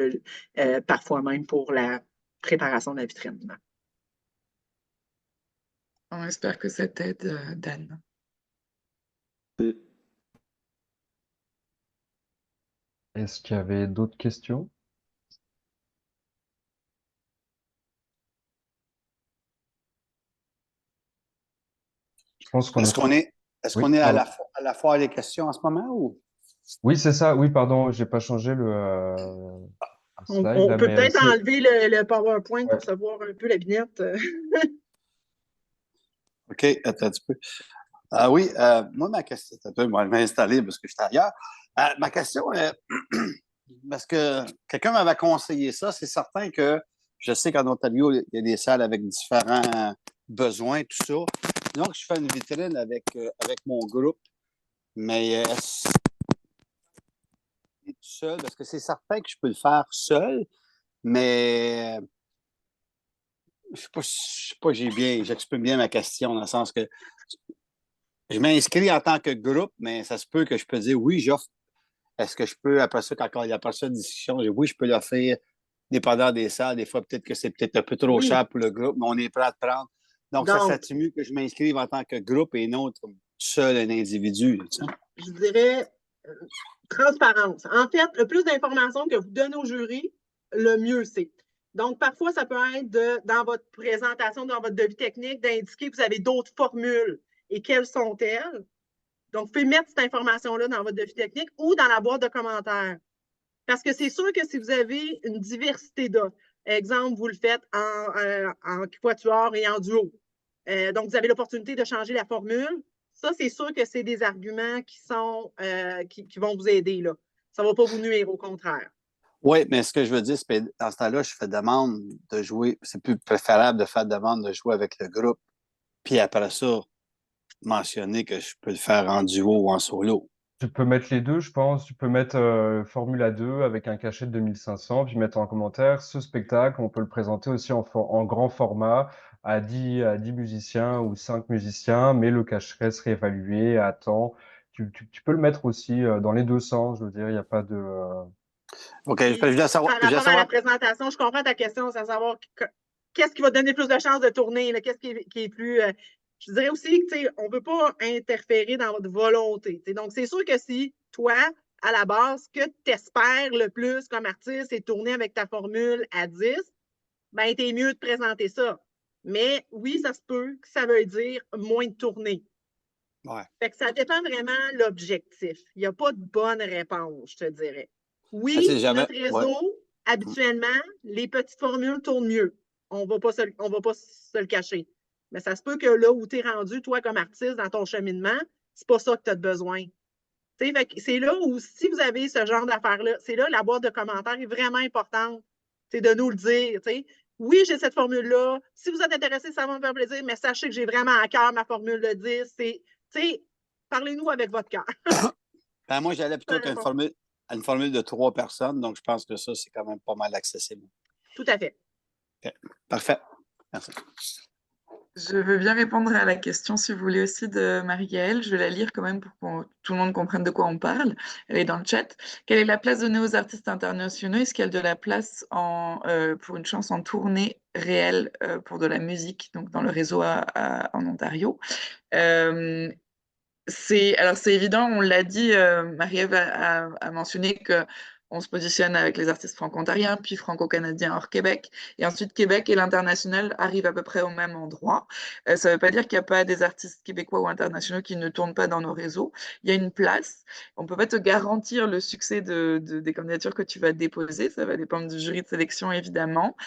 parfois même pour la préparation de la vitrine. On espère que ça t'aide, Dan. Est-ce qu'il y avait d'autres questions? Je pense qu'on Est-ce qu'on est, Oui, à pardon. à la foire des questions en ce moment ou? Oui, c'est ça. Oui, pardon, j'ai pas changé le slide On là, peut mais peut-être enlever le PowerPoint ouais. pour se voir un peu la vignette. OK, attends un petit peu. Ah oui, moi, ma question, attends un peu, moi, je vais m'installer parce que je suis ailleurs. Ma question est, parce que quelqu'un m'avait conseillé ça, c'est certain que je sais qu'en Ontario, il y a des salles avec différents besoins, tout ça. Donc, je fais une vitrine avec mon groupe, mais est-ce que tout seul, parce que c'est certain que je peux le faire seul, mais je sais pas, j'exprime bien ma question dans le sens que je m'inscris en tant que groupe, mais ça se peut que je peux dire oui, j'offre. Est-ce que je peux, après ça, quand il y a pas ça de discussion, oui, je peux l'offrir, dépendant des salles. Des fois, peut-être que c'est peut-être un peu trop Oui. cher pour le groupe, mais on est prêt à te prendre. Donc, ça Donc, s'atténue que je m'inscrive en tant que groupe et non comme seul un individu. Tu sais. je dirais transparence. En fait, le plus d'informations que vous donnez au jury, le mieux c'est. Donc, parfois, ça peut être dans votre présentation, dans votre devis technique, d'indiquer que vous avez d'autres formules et quelles sont-elles. Donc, vous pouvez mettre cette information-là dans votre devis technique ou dans la boîte de commentaires. Parce que c'est sûr que si vous avez une diversité d'offres, exemple, vous le faites en quatuor et en duo, donc vous avez l'opportunité de changer la formule, ça, c'est sûr que c'est des arguments qui vont vous aider, là. Ça ne va pas vous nuire, au contraire. Oui, mais ce que je veux dire, c'est que dans ce temps-là, je fais demande de jouer. C'est plus préférable de faire demande de jouer avec le groupe. Puis après ça, mentionner que je peux le faire en duo ou en solo. Tu peux mettre les deux, je pense. Tu peux mettre Formula 2 avec un cachet de 2500, puis mettre en commentaire ce spectacle. On peut le présenter aussi en grand format à dix musiciens ou 5 musiciens, mais le cachet serait évalué à temps. Tu peux le mettre aussi dans les deux sens, je veux dire, il n'y a pas de... OK, je voulais savoir. Par rapport à la présentation, je comprends ta question, c'est à savoir qu'est-ce qui va donner plus de chances de tourner, qu'est-ce qui est plus. Je dirais aussi que on ne veut pas interférer dans votre volonté. Donc, c'est sûr que si toi, à la base, ce que tu espères le plus comme artiste, c'est tourner avec ta formule à 10, ben, t'es mieux de présenter ça. Mais oui, ça se peut que ça veut dire moins de tournées. Ouais. Fait que ça dépend vraiment de l'objectif. Il n'y a pas de bonne réponse, je te dirais. Oui, notre réseau, habituellement, les petites formules tournent mieux. On ne va pas se le cacher. Mais ça se peut que là où tu es rendu, toi, comme artiste, dans ton cheminement, c'est pas ça que tu as besoin. C'est là où, si vous avez ce genre d'affaires-là, c'est là la boîte de commentaires est vraiment importante. C'est de nous le dire. T'sais. Oui, j'ai cette formule-là. Si vous êtes intéressé, ça va me faire plaisir, mais sachez que j'ai vraiment à cœur ma formule de 10. Parlez-nous avec votre cœur. Ben, moi, j'allais plutôt qu'à une formule de 3 personnes, donc je pense que ça, c'est quand même pas mal accessible. Tout à fait. Okay. Parfait. Merci. Je veux bien répondre à la question, si vous voulez, aussi de Marie-Gaëlle. Je vais la lire quand même pour que tout le monde comprenne de quoi on parle. Elle est dans le chat. Quelle est la place donnée aux artistes internationaux? Est-ce qu'il y a de la place pour une chance en tournée réelle pour de la musique, donc dans le réseau en Ontario? C'est évident, on l'a dit, Marie-Ève a mentionné que on se positionne avec les artistes franco-ontariens, puis franco-canadiens hors Québec, et ensuite Québec et l'international arrivent à peu près au même endroit. Ça ne veut pas dire qu'il n'y a pas des artistes québécois ou internationaux qui ne tournent pas dans nos réseaux. Il y a une place. On ne peut pas te garantir le succès des candidatures que tu vas déposer. Ça va dépendre du jury de sélection, évidemment.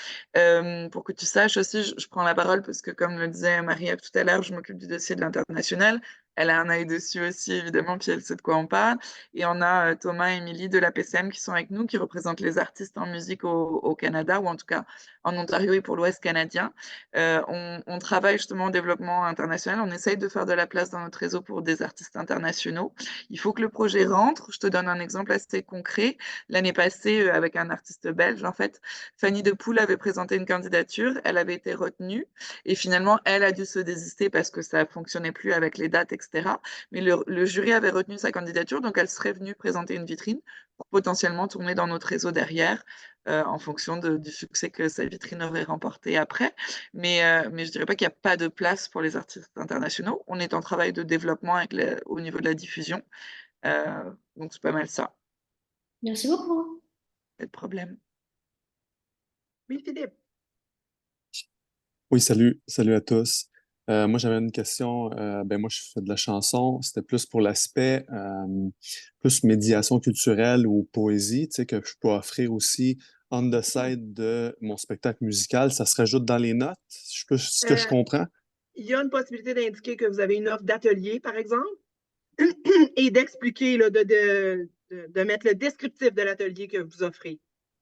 Pour que tu saches aussi, je prends la parole parce que, comme le disait Marie-Ève tout à l'heure, je m'occupe du dossier de l'international. Elle a un œil dessus aussi, évidemment, puis elle sait de quoi on parle. Et on a Thomas et Émilie de la PCM qui sont avec nous, qui représentent les artistes en musique au Canada, ou en tout cas en Ontario et pour l'Ouest canadien. On travaille justement au développement international. On essaye de faire de la place dans notre réseau pour des artistes internationaux. Il faut que le projet rentre. Je te donne un exemple assez concret. L'année passée, avec un artiste belge, en fait, Fanny Depoule avait présenté une candidature. Elle avait été retenue. Et finalement, elle a dû se désister parce que ça ne fonctionnait plus avec les dates, etc. Mais le jury avait retenu sa candidature, donc elle serait venue présenter une vitrine pour potentiellement tourner dans notre réseau derrière, en fonction du succès que sa vitrine aurait remporté après. Mais je ne dirais pas qu'il n'y a pas de place pour les artistes internationaux. On est en travail de développement au niveau de la diffusion. Donc, c'est pas mal ça. Merci beaucoup. Pas de problème. Oui, Philippe. Oui, salut à tous. Moi, j'avais une question. Moi, je fais de la chanson. C'était plus pour l'aspect plus médiation culturelle ou poésie, tu sais, que je peux offrir aussi on the side de mon spectacle musical. Ça se rajoute dans les notes, ce que je comprends? il y a une possibilité d'indiquer que vous avez une offre d'atelier, par exemple, et d'expliquer, de mettre le descriptif de l'atelier que vous offrez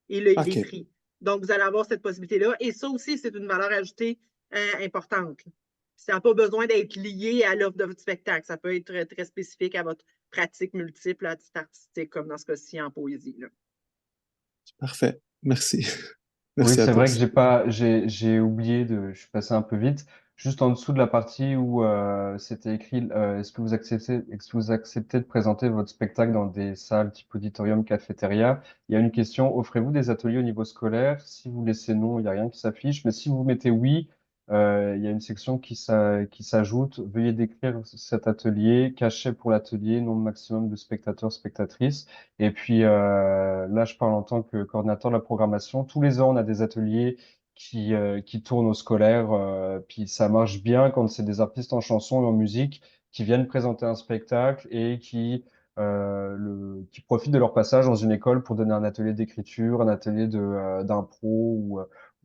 et les OK. prix. Donc, vous allez avoir cette possibilité-là. Et ça aussi, c'est une valeur ajoutée importante. Ça n'a pas besoin d'être lié à l'offre de votre spectacle. Ça peut être très, très spécifique à votre pratique multiple à titre artistique, comme dans ce cas-ci en poésie. Là. Parfait. Merci. Oui, Merci à c'est vrai que tous. j'ai oublié je suis passé un peu vite. Juste en dessous de la partie où c'était écrit, est-ce que vous acceptez de présenter votre spectacle dans des salles type auditorium, cafétéria? Il y a une question, offrez-vous des ateliers au niveau scolaire? Si vous laissez non, il n'y a rien qui s'affiche. Mais si vous mettez oui, il y a une section qui s'ajoute. Veuillez décrire cet atelier, cachet pour l'atelier, nombre maximum de spectateurs, spectatrices. Et puis là, je parle en tant que coordinateur de la programmation. Tous les ans, on a des ateliers qui tournent au scolaire. Puis ça marche bien quand c'est des artistes en chanson et en musique qui viennent présenter un spectacle et qui profitent de leur passage dans une école pour donner un atelier d'écriture, un atelier d'impro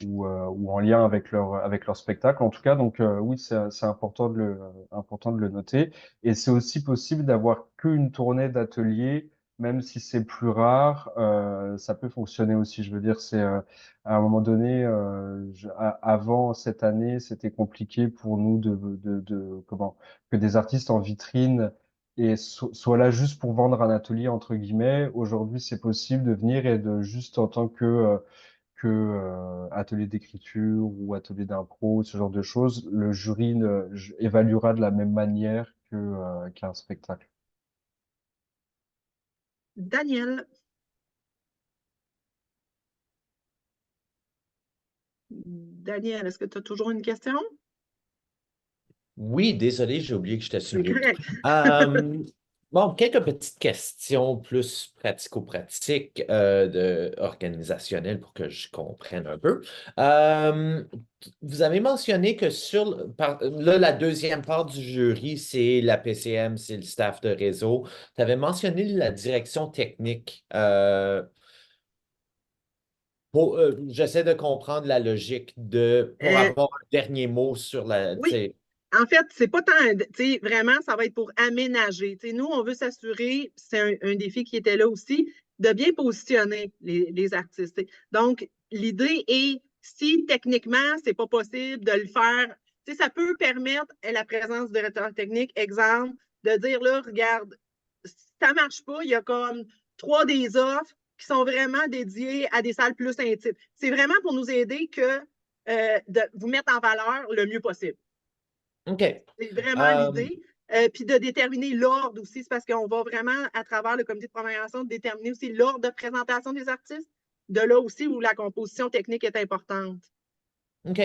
ou en lien avec leur spectacle. En tout cas, donc oui, c'est important de le noter. Et c'est aussi possible d'avoir qu'une tournée d'ateliers même si c'est plus rare, ça peut fonctionner aussi. Je veux dire, à un moment donné, avant cette année, c'était compliqué pour nous comment que des artistes en vitrine soient là juste pour vendre un atelier entre guillemets. Aujourd'hui, c'est possible de venir et de juste en tant que atelier d'écriture ou atelier d'impro, ce genre de choses, le jury évaluera de la même manière qu'un spectacle. Daniel. Daniel, est-ce que tu as toujours une question? Oui, désolé, j'ai oublié que j'étais sur C'est mute. correct. Bon, quelques petites questions plus pratico-pratiques organisationnelles pour que je comprenne un peu. Vous avez mentionné que là, la deuxième part du jury, c'est la PCM, c'est le staff de réseau. Tu avais mentionné la direction technique. J'essaie de comprendre la logique pour avoir un dernier mot sur Oui. En fait, c'est pas tant, vraiment, ça va être pour aménager. Nous, on veut s'assurer, c'est un défi qui était là aussi, de bien positionner les artistes. Donc, l'idée est, si techniquement, c'est pas possible de le faire, ça peut permettre la présence de directeur technique, exemple, de dire là, regarde, ça marche pas, il y a comme 3 des offres qui sont vraiment dédiées à des salles plus intimes. C'est vraiment pour nous aider de vous mettre en valeur le mieux possible. OK. C'est vraiment l'idée. Puis de déterminer l'ordre aussi, c'est parce qu'on va vraiment, à travers le comité de programmation, déterminer aussi l'ordre de présentation des artistes. De là aussi où la composition technique est importante. OK.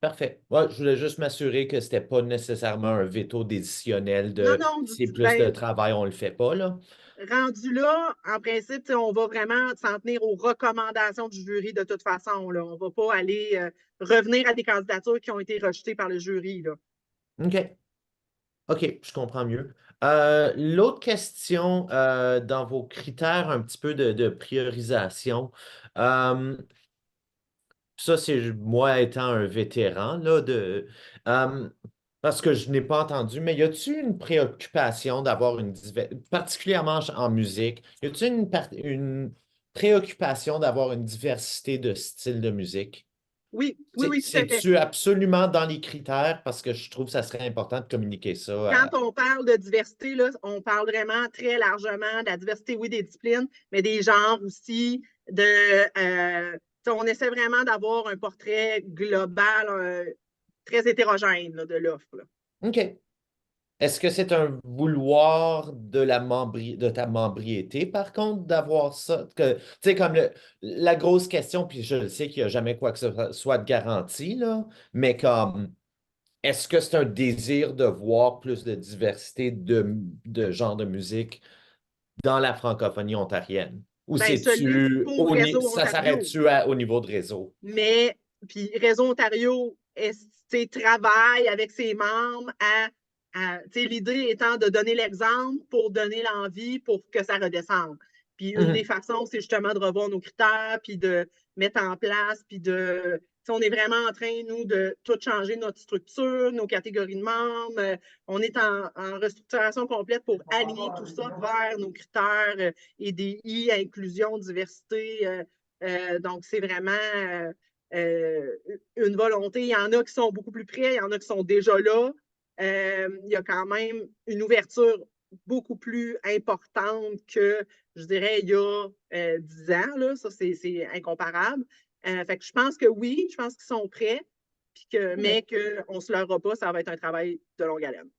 Parfait. Ouais, je voulais juste m'assurer que ce n'était pas nécessairement un veto décisionnel de Non, si c'est plus de travail, on ne le fait pas, là. Rendu là, en principe, on va vraiment s'en tenir aux recommandations du jury de toute façon. Là. On ne va pas aller revenir à des candidatures qui ont été rejetées par le jury. Là. OK. OK, je comprends mieux. L'autre question dans vos critères un petit peu de priorisation, ça, c'est moi étant un vétéran, là, parce que je n'ai pas entendu, mais y a-t-il une préoccupation d'avoir particulièrement en musique, y a-t-il une préoccupation d'avoir une diversité de styles de musique? Oui, tout à fait. C'est-tu absolument dans les critères parce que je trouve que ça serait important de communiquer ça? Quand on parle de diversité, là, on parle vraiment très largement de la diversité, oui, des disciplines, mais des genres aussi. On essaie vraiment d'avoir un portrait global, très hétérogène là, de l'offre. OK. Est-ce que c'est un vouloir de ta membriété, par contre, d'avoir ça? Tu sais, comme la grosse question, puis je sais qu'il n'y a jamais quoi que ce soit de garanti, là, mais comme, est-ce que c'est un désir de voir plus de diversité de genres de musique dans la francophonie ontarienne? Ou Ben, celui pour Réseau ça Ontario. s'arrête-tu au niveau de réseau? Mais, puis Réseau Ontario travaille avec ses membres l'idée étant de donner l'exemple pour donner l'envie pour que ça redescende. Puis une des façons, c'est justement de revoir nos critères, puis de mettre en place, puis de on est vraiment en train, nous, de tout changer notre structure, nos catégories de membres. On est en restructuration complète pour aligner tout ça vers nos critères EDI, inclusion, diversité. Donc, c'est vraiment une volonté. Il y en a qui sont beaucoup plus près, il y en a qui sont déjà là. Il y a quand même une ouverture beaucoup plus importante que, je dirais, il y a 10 ans. Là. Ça, c'est incomparable. Fait que je pense que oui, je pense qu'ils sont prêts, mais qu'on ne se leurra pas, ça va être un travail de longue haleine.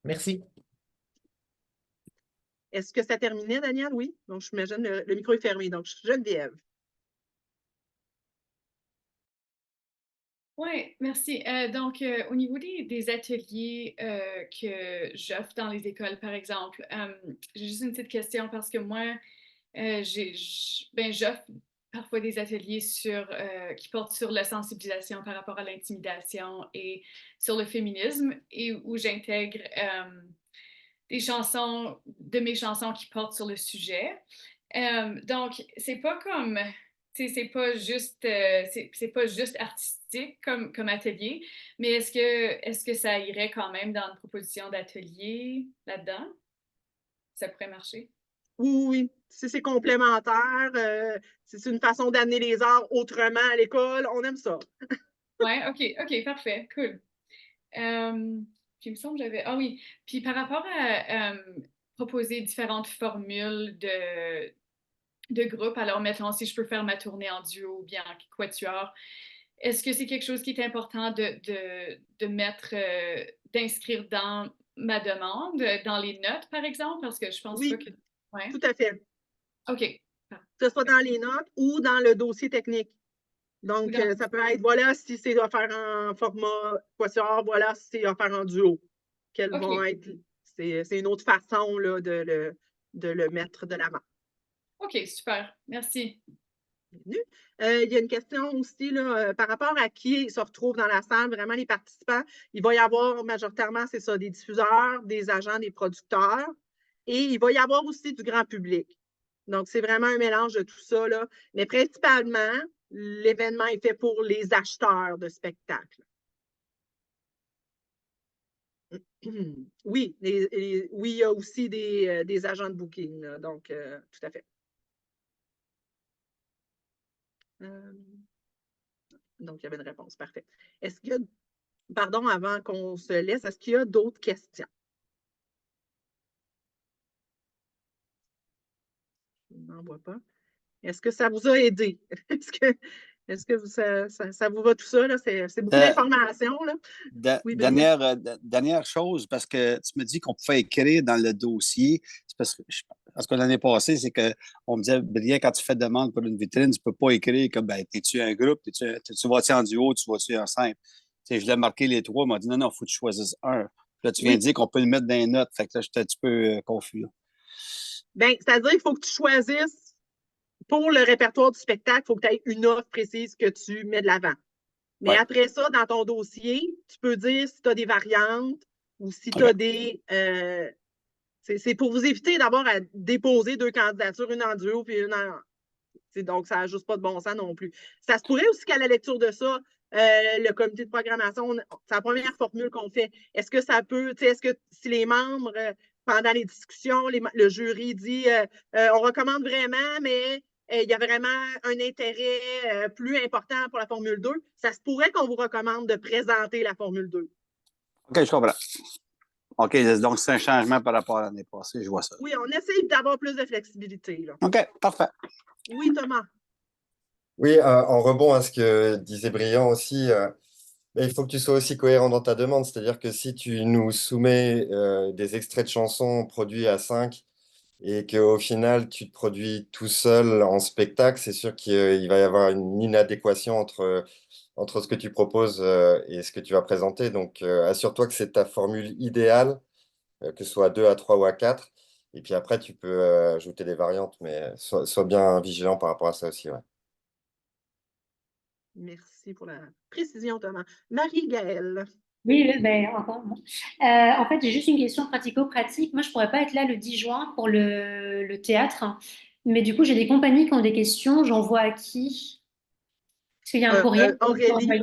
Merci. Est-ce que ça terminait, Daniel? Oui. Donc, j'imagine le micro est fermé. Donc, Geneviève. Oui, merci. Donc, au niveau des ateliers que j'offre dans les écoles, par exemple, j'ai juste une petite question parce que moi, j'offre parfois des ateliers qui portent sur la sensibilisation par rapport à l'intimidation et sur le féminisme et où j'intègre mes chansons qui portent sur le sujet. Donc, c'est pas comme... C'est pas juste artistique comme atelier, mais est-ce que ça irait quand même dans une proposition d'atelier là-dedans? Ça pourrait marcher? Oui. Si c'est complémentaire, si c'est une façon d'amener les arts autrement à l'école, on aime ça. Oui, OK, parfait, cool. Puis il me semble que j'avais... Ah oui, puis par rapport à proposer différentes formules de groupe, alors mettons si je peux faire ma tournée en duo ou bien en quatuor, est-ce que c'est quelque chose qui est important de mettre, d'inscrire dans ma demande, dans les notes, par exemple? Parce que je pense pas que... Ouais. Tout à fait. OK. Que ce soit dans les notes ou dans le dossier technique. Donc, ça peut être, voilà, si c'est à faire en format quatuor, voilà, si c'est à faire en duo. Quelles vont être... C'est une autre façon là, de le mettre de l'avant. OK, super. Merci. Bienvenue. Il y a une question aussi là, par rapport à qui se retrouve dans la salle, vraiment les participants. Il va y avoir majoritairement, c'est ça, des diffuseurs, des agents, des producteurs, et il va y avoir aussi du grand public. Donc, c'est vraiment un mélange de tout ça, là. Mais principalement, l'événement est fait pour les acheteurs de spectacles. Oui, oui, il y a aussi des agents de booking, là, donc tout à fait. Donc, il y avait une réponse. Parfait. Est-ce qu'il y a, pardon, avant qu'on se laisse, est-ce qu'il y a d'autres questions? Je n'en vois pas. Est-ce que ça vous a aidé? Est-ce que ça vous va tout ça? C'est beaucoup d'informations. Oui, dernière chose, parce que tu me dis qu'on pouvait écrire dans le dossier. C'est parce que l'année passée, c'est qu'on me disait, Brillant, quand tu fais demande pour une vitrine, tu ne peux pas écrire comme, ben, es-tu un groupe, tu vas-tu en duo, tu vas-tu en simple? Je l'ai marqué les trois, il m'a dit, non, il faut que tu choisisses un. Puis là, tu viens de dire qu'on peut le mettre dans les notes. Fait que là, j'étais un petit peu confus. Bien, c'est-à-dire qu'il faut que tu choisisses pour le répertoire du spectacle, il faut que tu aies une offre précise que tu mets de l'avant. Mais après ça, dans ton dossier, tu peux dire si tu as des variantes ou si tu as des... c'est pour vous éviter d'abord à déposer deux candidatures, une en duo puis une en... Donc, ça n'a juste pas de bon sens non plus. Ça se pourrait aussi qu'à la lecture de ça, le comité de programmation, c'est la première formule qu'on fait. Est-ce que ça peut... Est-ce que si les membres, pendant les discussions, le jury dit on recommande vraiment, mais il y a vraiment un intérêt plus important pour la Formule 2, ça se pourrait qu'on vous recommande de présenter la Formule 2. OK, je comprends. OK, donc c'est un changement par rapport à l'année passée, je vois ça. Oui, on essaie d'avoir plus de flexibilité. Là. OK, parfait. Oui, Thomas. Oui, en rebond à ce que disait Brillant aussi, il faut que tu sois aussi cohérent dans ta demande. C'est-à-dire que si tu nous soumets des extraits de chansons produits à 5 et qu'au final, tu te produis tout seul en spectacle, c'est sûr qu'il va y avoir une inadéquation entre ce que tu proposes et ce que tu vas présenter. Donc, assure-toi que c'est ta formule idéale, que ce soit à 2, à 3 ou à 4. Et puis après, tu peux ajouter des variantes, mais sois bien vigilant par rapport à ça aussi. Ouais. Merci pour la précision, Thomas. Marie-Gaëlle. Oui, ben, encore. En fait, j'ai juste une question pratico-pratique. Moi, je ne pourrais pas être là le 10 juin pour le théâtre. Mais du coup, j'ai des compagnies qui ont des questions. J'envoie à qui? Est-ce qu'il y a un courriel pour Aurélie, envoyer,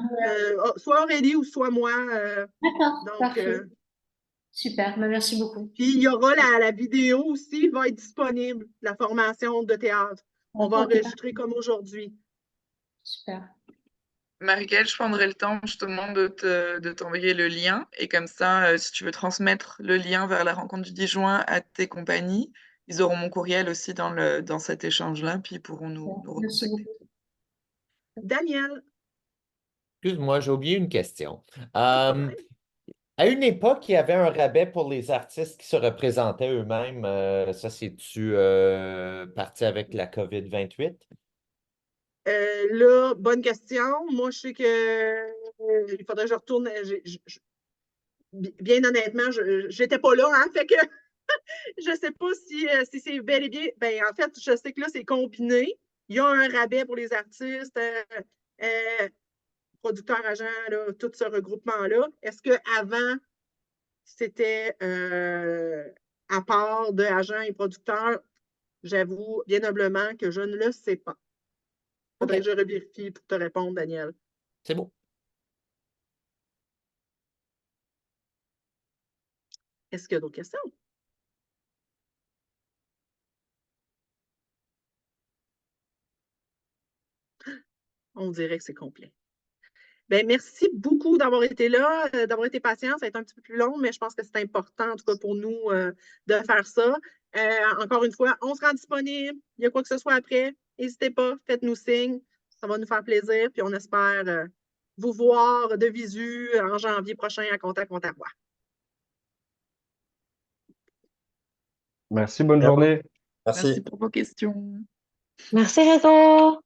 soit Aurélie ou soit moi. D'accord, Donc, parfait. Super, bah, merci beaucoup. puis il y aura la vidéo aussi, va être disponible, la formation de théâtre. On va Ok, enregistrer comme aujourd'hui. super. Marie-Gaëlle, je prendrai le temps justement de t'envoyer le lien. Et comme ça, si tu veux transmettre le lien vers la rencontre du 10 juin à tes compagnies, ils auront mon courriel aussi dans cet échange-là, puis ils pourront nous Merci recontacter. beaucoup. Daniel, Excuse-moi, j'ai oublié une question. pas de problème. À une époque, il y avait un rabais pour les artistes qui se représentaient eux-mêmes. Ça, c'est-tu parti avec la COVID-28? Là, bonne question. Moi, je sais que il faudrait que je retourne. Bien honnêtement, je n'étais pas là, hein, fait que je ne sais pas si c'est bel et bien. Ben, en fait, je sais que là, c'est combiné. Il y a un rabais pour les artistes, producteurs, agents, là, tout ce regroupement-là. Est-ce qu'avant, c'était à part de agents et producteurs? J'avoue bien humblement que je ne le sais pas. Il faudrait OK, que je revérifie pour te répondre, Daniel. c'est bon. Est-ce qu'il y a d'autres questions? On dirait que c'est complet. Bien, merci beaucoup d'avoir été là, d'avoir été patient. Ça a été un petit peu plus long, mais je pense que c'est important, en tout cas pour nous, de faire ça. Encore une fois, on sera disponible. Il y a quoi que ce soit après, n'hésitez pas, faites-nous signe. Ça va nous faire plaisir. Puis on espère vous voir de visu en janvier prochain à Contact Ontario. Merci, bonne Bien. journée. Merci Merci. pour vos questions. Merci, Réseau.